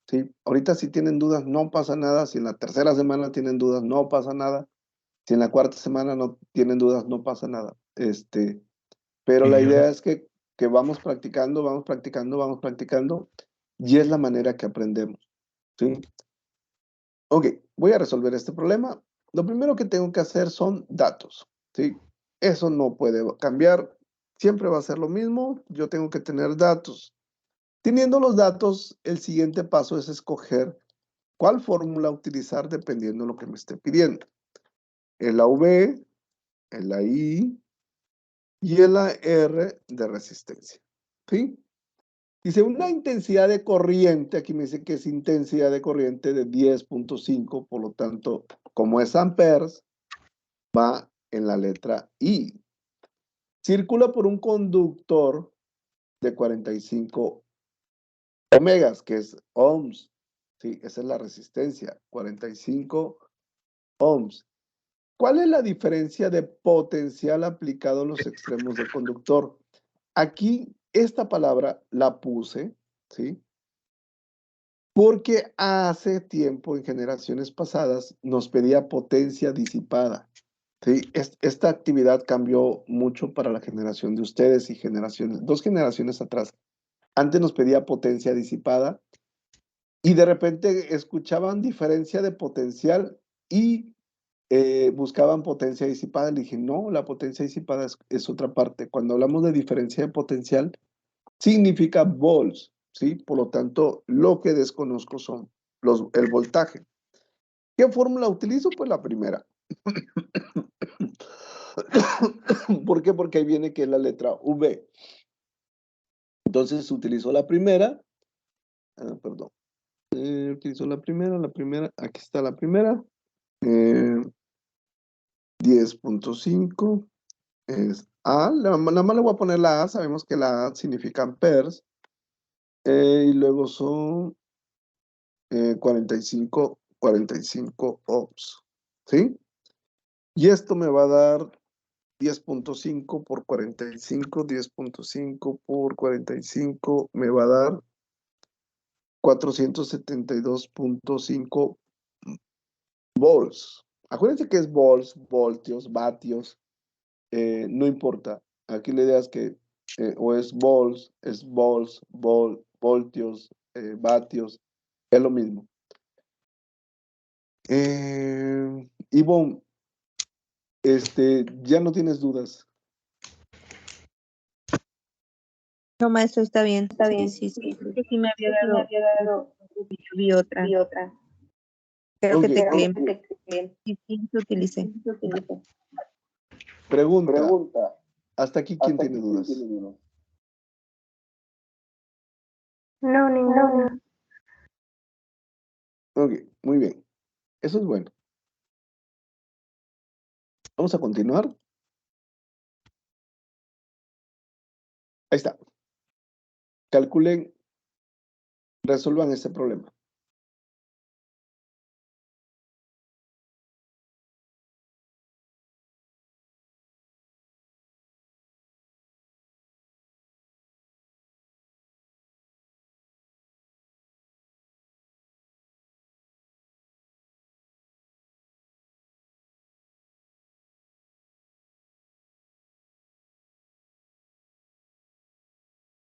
¿sí? Ahorita si tienen dudas, no pasa nada. Si en la 3ª semana tienen dudas, no pasa nada. Si en la 4ª semana no tienen dudas, no pasa nada. Pero Y la yo, idea es que vamos practicando, vamos practicando, vamos practicando, y es la manera que aprendemos, ¿sí? Ok, voy a resolver este problema. Lo primero que tengo que hacer son datos, ¿sí? Eso no puede cambiar, siempre va a ser lo mismo. Yo tengo que tener datos. Teniendo los datos, el siguiente paso es escoger cuál fórmula utilizar dependiendo de lo que me esté pidiendo. El V, el I y el R de resistencia, ¿sí? Dice una intensidad de corriente, aquí me dice que es intensidad de corriente de 10.5, por lo tanto, como es amperes, va en la letra I. Circula por un conductor de 45 ohmegas, que es ohms, ¿sí? Esa es la resistencia, 45 ohms. ¿Cuál es la diferencia de potencial aplicado en los extremos del conductor? Aquí, esta palabra la puse, ¿sí? Porque hace tiempo, en generaciones pasadas, nos pedía potencia disipada, ¿sí? Esta actividad cambió mucho para la generación de ustedes y 2 generaciones atrás. Antes nos pedía potencia disipada y de repente escuchaban diferencia de potencial y buscaban potencia disipada. Le dije, no, la potencia disipada es otra parte. Cuando hablamos de diferencia de potencial, significa volts, ¿sí? Por lo tanto, lo que desconozco son el voltaje. ¿Qué fórmula utilizo? Pues la primera. ¿Por qué? Porque ahí viene que es la letra V. Entonces utilizo la primera. Perdón. Utilizo la primera. Aquí está la primera. 10.5 es A. Nada más le voy a poner la A. Sabemos que la A significa amperes. Y luego son 45 ohms. ¿Sí? Y esto me va a dar 10.5 por 45, 10.5 por 45, me va a dar 472.5 volts. Acuérdense que es volts, voltios, vatios, no importa. Aquí la idea es que o es volts, voltios, vatios, es lo mismo. Ivonne, ya no tienes dudas. No, maestro, está bien. Sí. Creo que sí me había dado. Vi otra. Creo que Ok. tecleé. Sí, se utilicé. Pregunta. Hasta aquí, ¿quién tiene dudas? No, ninguna. Ok, muy bien. Eso es bueno. Vamos a continuar. Ahí está. Calculen, resuelvan este problema.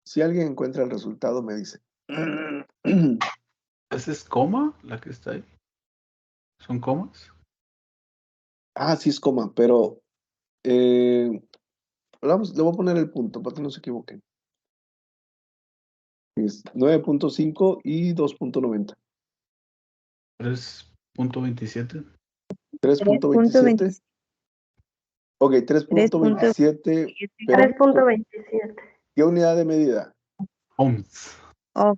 Si alguien encuentra el resultado, me dice. ¿Esa es coma la que está ahí? ¿Son comas? Ah, sí es coma, pero le voy a poner el punto para que no se equivoquen. Es 9.5 y 2.90. 3.27. 3.27. Ok, 3.27. Pero 3.27. ¿qué unidad de medida? Ohms. Oh,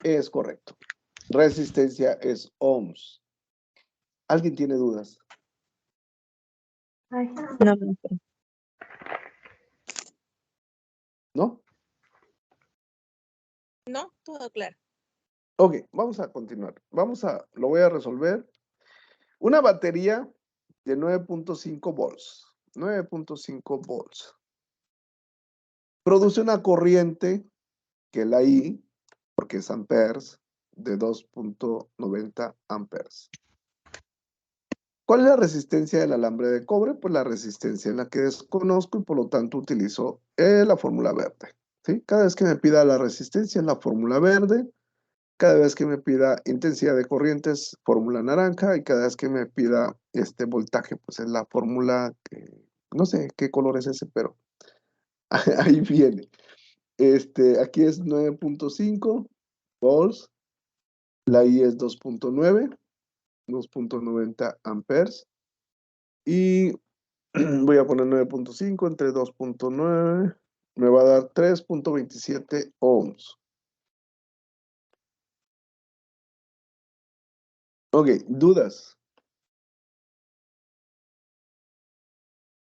Es correcto. Resistencia es ohms. ¿Alguien tiene dudas? Ay, no, maestro. ¿No? No, todo claro. Ok, vamos a continuar. Lo voy a resolver. Una batería de 9.5 volts. 9.5 volts. Produce una corriente, que es la I, porque es amperes, de 2.90 amperes. ¿Cuál es la resistencia del alambre de cobre? Pues la resistencia en la que desconozco y por lo tanto utilizo la fórmula verde. ¿Sí? Cada vez que me pida la resistencia es la fórmula verde. Cada vez que me pida intensidad de corrientes, fórmula naranja. Y cada vez que me pida voltaje, pues es la fórmula, no sé qué color es ese, pero ahí viene. Aquí es 9.5 volts. La I es 2.90 amperes. Y voy a poner 9.5 entre 2.9. Me va a dar 3.27 ohms. Ok, ¿dudas?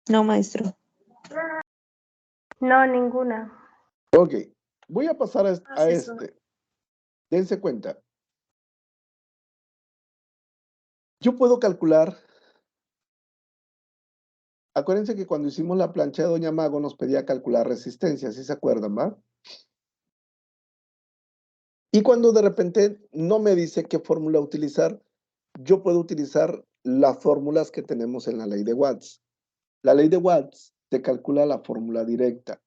No, maestro. no, ninguna. Ok, voy a pasar a este. Dense cuenta. Yo puedo calcular. Acuérdense que cuando hicimos la plancha de Doña Mago nos pedía calcular resistencia, ¿sí se acuerdan, va? Y cuando de repente no me dice qué fórmula utilizar, yo puedo utilizar las fórmulas que tenemos en la ley de Watts. La ley de Watts te calcula la fórmula directa.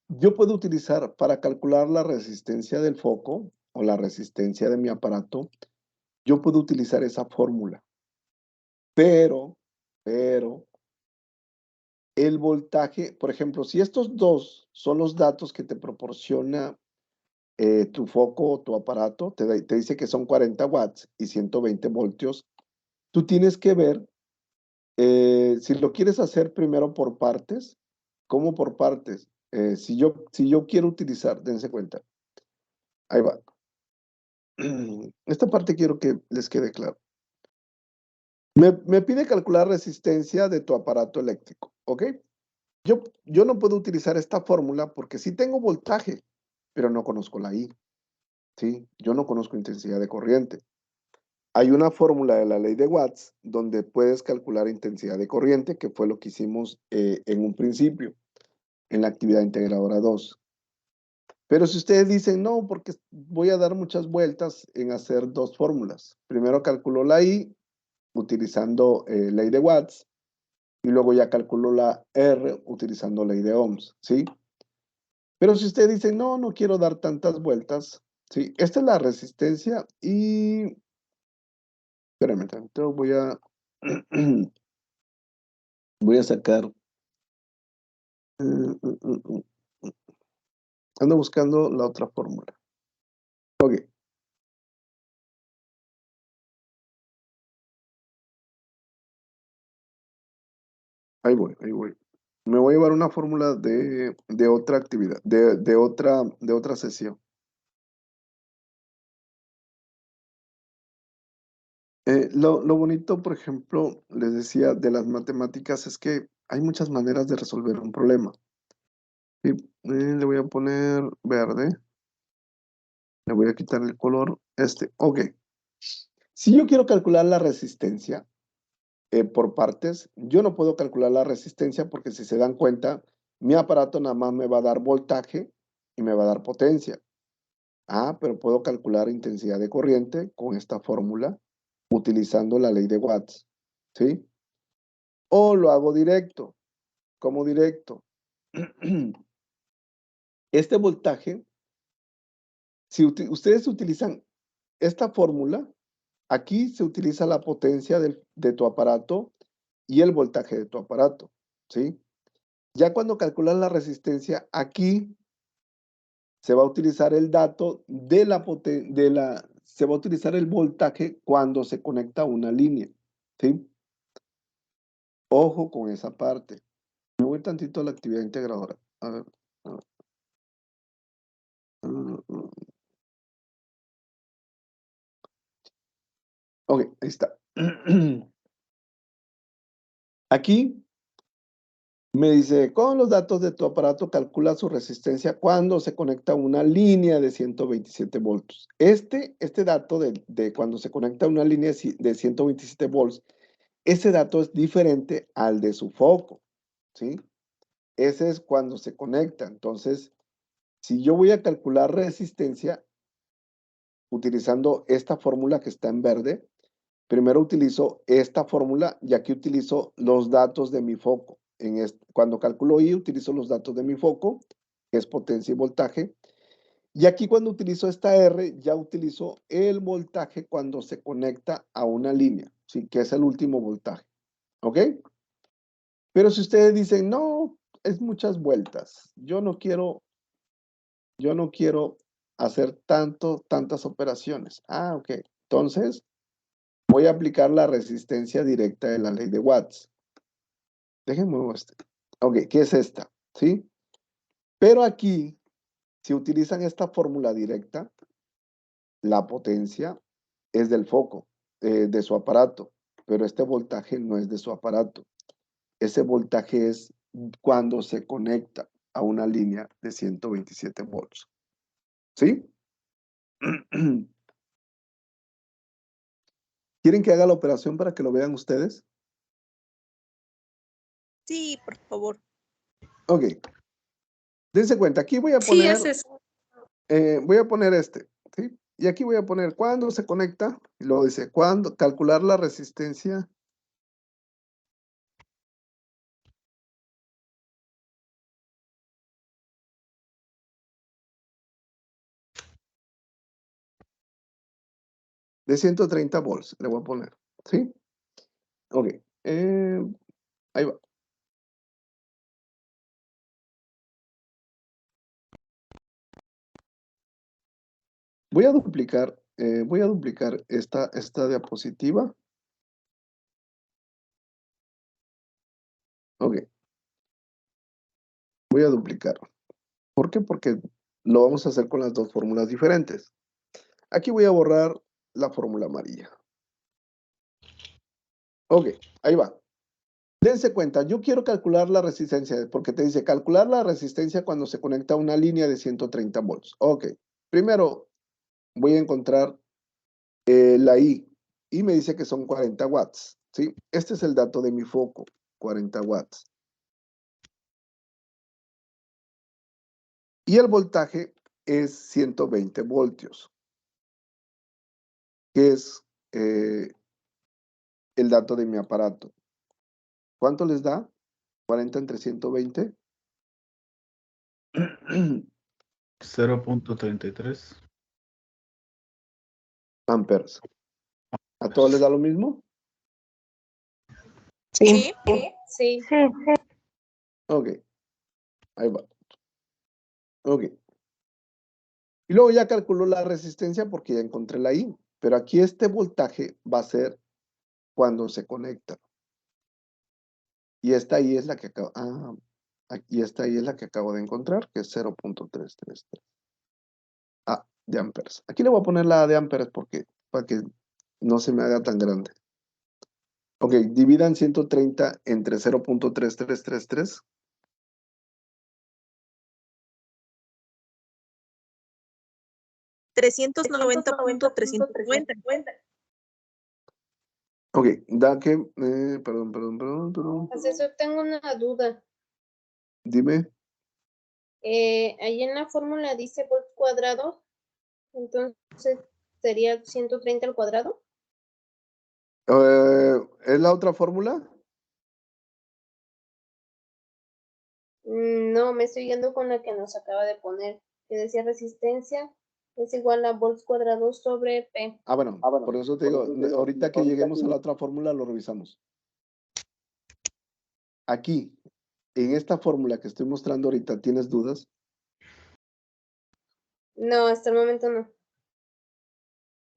Yo puedo utilizar para calcular la resistencia del foco o la resistencia de mi aparato, yo puedo utilizar esa fórmula. Pero, el voltaje, por ejemplo, si estos dos son los datos que te proporciona tu foco o tu aparato, te dice que son 40 watts y 120 voltios, tú tienes que ver si lo quieres hacer primero por partes. ¿Cómo por partes? Si yo quiero utilizar, dense cuenta, ahí va. Esta parte quiero que les quede claro. Me pide calcular resistencia de tu aparato eléctrico, ¿ok? Yo no puedo utilizar esta fórmula porque sí tengo voltaje, pero no conozco la I, ¿sí? Yo no conozco intensidad de corriente. Hay una fórmula de la ley de Watts donde puedes calcular intensidad de corriente, que fue lo que hicimos en un principio, en la actividad integradora 2. Pero si ustedes dicen, no, porque voy a dar muchas vueltas en hacer dos fórmulas. Primero calculo la I utilizando ley de Watts y luego ya calculo la R utilizando ley de Ohms, ¿sí? Pero si ustedes dicen, no, no quiero dar tantas vueltas, ¿sí? Esta es la resistencia y... Espérame, entonces voy a... voy a sacar... ando buscando la otra fórmula. Ok. Ahí voy, ahí voy. Me voy a llevar una fórmula de otra actividad, de otra sesión. Lo bonito, por ejemplo, les decía, de las matemáticas es que hay muchas maneras de resolver un problema. Sí, le voy a poner verde. Le voy a quitar el color Ok. Si yo quiero calcular la resistencia por partes, yo no puedo calcular la resistencia porque si se dan cuenta, mi aparato nada más me va a dar voltaje y me va a dar potencia. Ah, pero puedo calcular intensidad de corriente con esta fórmula utilizando la ley de Watts, ¿sí? O lo hago directo, como directo. Este voltaje, si ustedes utilizan esta fórmula, aquí se utiliza la potencia de tu aparato y el voltaje de tu aparato, ¿sí? Ya cuando calculas la resistencia, aquí se va a utilizar el dato se va a utilizar el voltaje cuando se conecta a una línea, ¿sí? Ojo con esa parte. Me voy tantito a la actividad integradora. A ver. Ok, ahí está. Aquí me dice, con los datos de tu aparato calcula su resistencia cuando se conecta a una línea de 127 volts. Este dato de cuando se conecta a una línea de 127 volts, ese dato es diferente al de su foco, ¿sí? Ese es cuando se conecta. Entonces, si yo voy a calcular resistencia utilizando esta fórmula que está en verde, primero utilizo esta fórmula y aquí utilizo los datos de mi foco. Cuando calculo I, utilizo los datos de mi foco, que es potencia y voltaje. Y aquí cuando utilizo esta R, ya utilizo el voltaje cuando se conecta a una línea, ¿sí? Que es el último voltaje. ¿Ok? Pero si ustedes dicen, no, es muchas vueltas. Yo no quiero hacer tantas operaciones. Ah, ok. Entonces, voy a aplicar la resistencia directa de la ley de Watts. Déjenme mostrar. Ok, ¿qué es esta? ¿Sí? Pero aquí, si utilizan esta fórmula directa, la potencia es del foco, de su aparato, pero este voltaje no es de su aparato. Ese voltaje es cuando se conecta a una línea de 127 volts. ¿Sí? ¿Quieren que haga la operación para que lo vean ustedes? Sí, por favor. Ok. Dense cuenta, aquí voy a Sí, poner, ese es. ¿sí? Y aquí voy a poner cuándo se conecta, y luego dice, cuándo, calcular la resistencia. De 130 volts, le voy a poner, ¿sí? Ok, ahí va. Voy a duplicar esta diapositiva. Ok. Voy a duplicar. ¿Por qué? Porque lo vamos a hacer con las dos fórmulas diferentes. Aquí voy a borrar la fórmula amarilla. Ok, ahí va. Dense cuenta, yo quiero calcular la resistencia, porque te dice calcular la resistencia cuando se conecta a una línea de 130 volts. Ok, primero voy a encontrar la I, y me dice que son 40 watts, ¿sí? Este es el dato de mi foco, 40 watts. Y el voltaje es 120 voltios, que es el dato de mi aparato. ¿Cuánto les da? 40 entre 120. 0.33. Amperes. ¿A todos les da lo mismo? Sí. Sí. Sí, Ok, ahí va. Ok. Y luego ya calculo la resistencia porque ya encontré la I. Pero aquí este voltaje va a ser cuando se conecta. Y esta I es la que acabo, y esta I es la que acabo de encontrar, que es 0.333. De amperes. Aquí le voy a poner la A de amperes porque, para que no se me haga tan grande. Ok, dividan 130 entre 0.3333. $390.350. Ok, da que, perdón. Profesor, tengo una duda. Dime. Ahí en la fórmula dice volt cuadrado, entonces sería 130 al cuadrado. ¿Es la otra fórmula? No, me estoy yendo con la que nos acaba de poner, que decía resistencia es igual a volts cuadrados sobre P. Bueno, por eso te digo, ahorita que lleguemos a la otra fórmula lo revisamos. Aquí, en esta fórmula que estoy mostrando ahorita, ¿tienes dudas? No, hasta el momento no.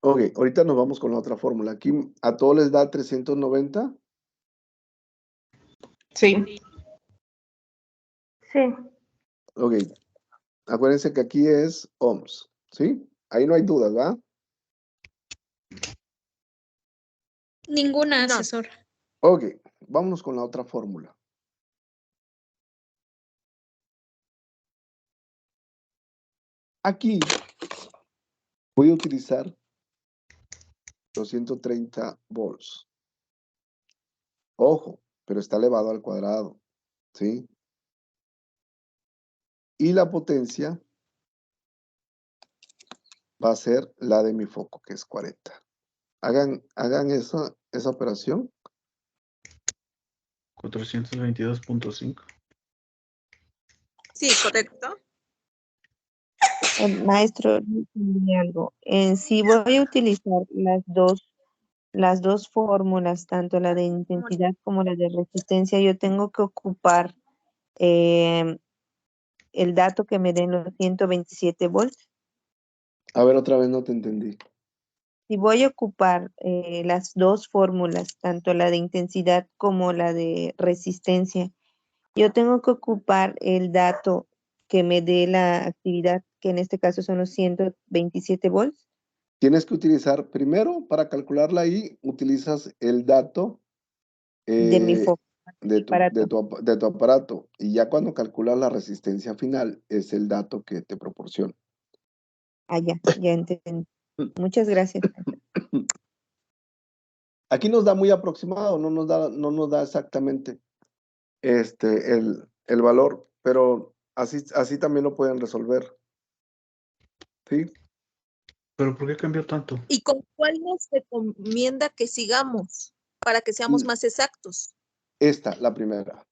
Ok, ahorita nos vamos con la otra fórmula. Aquí a todos les da 390. Sí. sí, Ok, acuérdense que aquí es ohms, ¿sí? Ahí no hay dudas, ¿va? Ninguna, No. asesor. Ok, vámonos con la otra fórmula. Aquí voy a utilizar los 130 volts. Ojo, pero está elevado al cuadrado, ¿sí? Y la potencia va a ser la de mi foco, que es 40. Hagan esa operación. 422.5. Sí, correcto. Maestro, dime algo. Si voy a utilizar las dos fórmulas, tanto la de intensidad como la de resistencia, yo tengo que ocupar el dato que me den los 127 volts. A ver, otra vez no te entendí. Si voy a ocupar las dos fórmulas, tanto la de intensidad como la de resistencia, yo tengo que ocupar el dato que me dé la actividad, que en este caso son los 127 volts. Tienes que utilizar primero, para calcularla ahí, utilizas el dato De mi foco. de aparato. tu aparato. Y ya cuando calculas la resistencia final, es el dato que te proporciona. Ya entendí. Muchas gracias. Aquí nos da muy aproximado, no nos da exactamente el valor, pero así también lo pueden resolver. ¿Sí? ¿Pero por qué cambió tanto? ¿Y con cuál nos recomienda que sigamos para que seamos más exactos? Esta, la primera.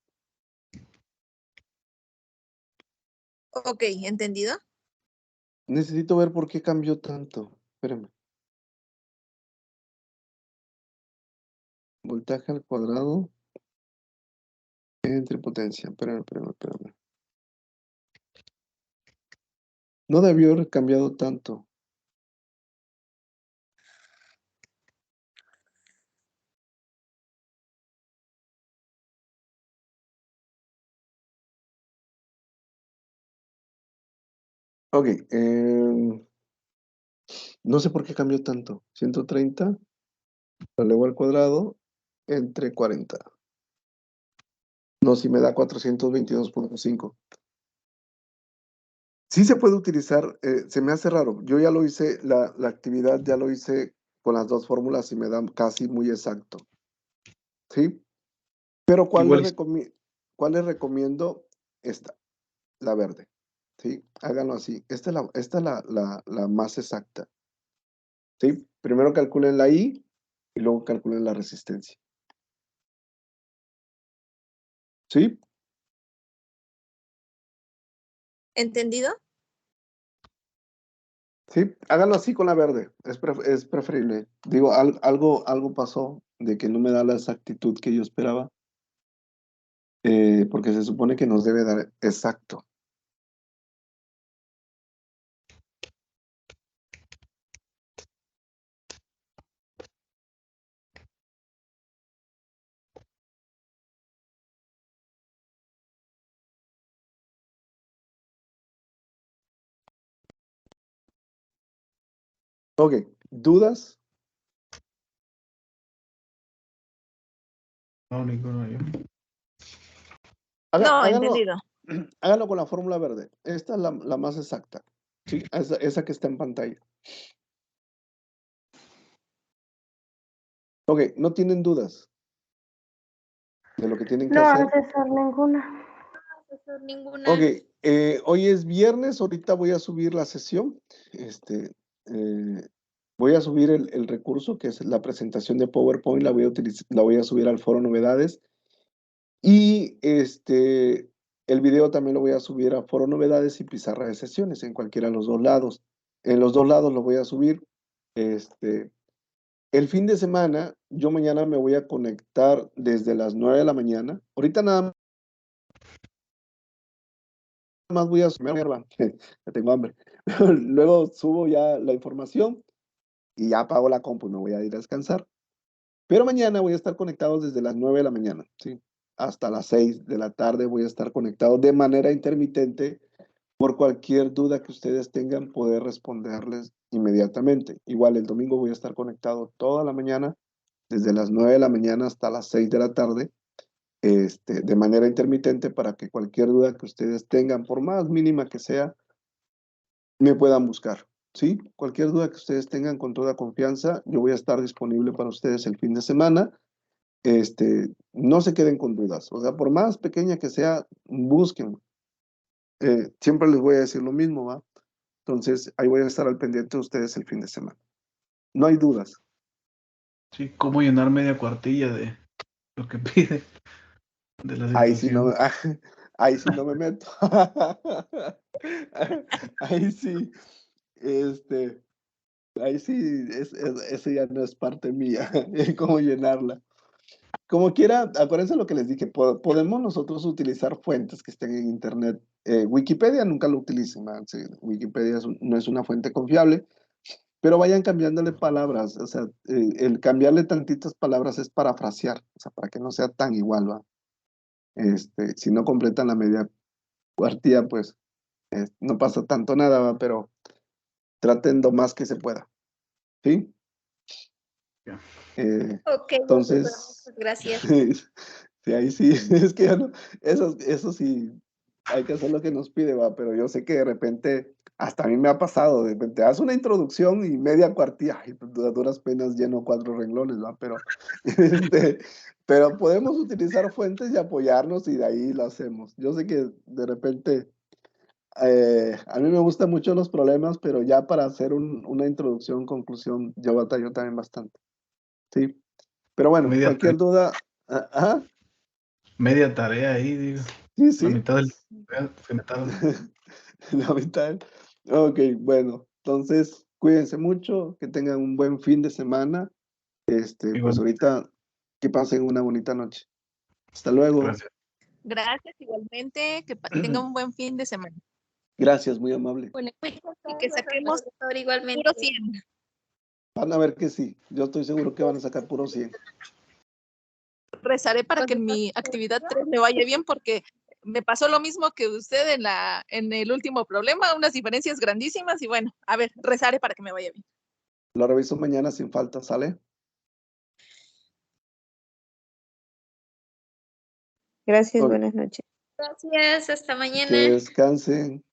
Ok, ¿entendido? Necesito ver por qué cambió tanto. Espérame. Voltaje al cuadrado entre potencia. Espérame. No debió haber cambiado tanto. Ok. No sé por qué cambió tanto. 130 lo elevo al cuadrado entre 40. No, si me da 422.5. Sí se puede utilizar, se me hace raro. Yo ya lo hice, la actividad ya lo hice con las dos fórmulas y me dan casi muy exacto. ¿Sí? Pero ¿cuál Igual les recomiendo? Esta, la verde. ¿Sí? Háganlo así. Esta es la más exacta. ¿Sí? Primero calculen la I y luego calculen la resistencia. ¿Sí? ¿Entendido? Sí, háganlo así con la verde, es preferible. Digo, algo pasó de que no me da la exactitud que yo esperaba, porque se supone que nos debe dar exacto. Ok, ¿dudas? no, ninguno yo. No, Háganlo, entendido. háganlo con la fórmula verde. Esta es la más exacta. Sí, esa que está en pantalla. Ok, ¿no tienen dudas de lo que tienen que No, hacer? asesor, ninguna. Ninguna. Ok, hoy es viernes, ahorita voy a subir la sesión. Voy a subir el recurso que es la presentación de PowerPoint, la voy a subir al foro novedades. Y el video también lo voy a subir a foro novedades y pizarra de sesiones, en cualquiera de los dos lados. En los dos lados lo voy a subir. El fin de semana, yo mañana me voy a conectar desde las 9 de la mañana. Ahorita nada más voy a subir, ya tengo hambre. Luego subo ya la información y ya apago la compu y me voy a ir a descansar. Pero mañana voy a estar conectado desde las 9 de la mañana, ¿sí? Hasta las 6 de la tarde voy a estar conectado de manera intermitente. Por cualquier duda que ustedes tengan, poder responderles inmediatamente. Igual el domingo voy a estar conectado toda la mañana, desde las 9 de la mañana hasta las 6 de la tarde, de manera intermitente para que cualquier duda que ustedes tengan, por más mínima que sea, me puedan buscar. ¿Sí? Cualquier duda que ustedes tengan con toda confianza, yo voy a estar disponible para ustedes el fin de semana. No se queden con dudas. O sea, por más pequeña que sea, busquen. Siempre les voy a decir lo mismo, ¿va? Entonces, ahí voy a estar al pendiente de ustedes el fin de semana. No hay dudas. Sí, cómo llenar media cuartilla de lo que pide de la Ahí sí no, situación. ahí sí no me meto. Ahí sí, ahí sí, eso ya no es parte mía, cómo llenarla. Como quiera, acuérdense lo que les dije, podemos nosotros utilizar fuentes que estén en internet. Wikipedia nunca lo utilicen, ¿va? Sí, Wikipedia no es una fuente confiable, pero vayan cambiándole palabras, o sea, el cambiarle tantitas palabras es parafrasear, o sea, para que no sea tan igual, ¿va? Si no completan la media cuartilla, pues no pasa tanto nada, ¿va? Pero traten lo más que se pueda, ¿sí? Ya. Ok, Entonces, muchas gracias. sí, ahí sí, es que ya no, eso sí, hay que hacer lo que nos pide, va, pero yo sé que de repente, hasta a mí me ha pasado, de repente haz una introducción y media cuartilla, ay, pues, a duras penas lleno 4 renglones, va, pero podemos utilizar fuentes y apoyarnos y de ahí lo hacemos. Yo sé que de repente, a mí me gustan mucho los problemas, pero ya para hacer una introducción, conclusión, yo batallo también bastante, ¿sí? Pero bueno, cualquier duda, ajá. Media tarea ahí, digo. Sí, La sí. mitad del se me tarda. La mitad. Ok, bueno. Entonces, cuídense mucho, que tengan un buen fin de semana. Pues Igual, ahorita que pasen una bonita noche. Hasta luego. gracias. Gracias igualmente, que tengan un buen fin de semana Gracias, muy amable. Bueno, y que saquemos profesor, igualmente. puro 100. Van a ver que sí. Yo estoy seguro que van a sacar puro 100. Rezaré para que en mi actividad 3 me vaya bien porque me pasó lo mismo que usted en el último problema, unas diferencias grandísimas y bueno, a ver, rezaré para que me vaya bien. Lo reviso mañana sin falta, ¿sale? Gracias, Ok. buenas noches. Gracias, hasta Que mañana. descansen.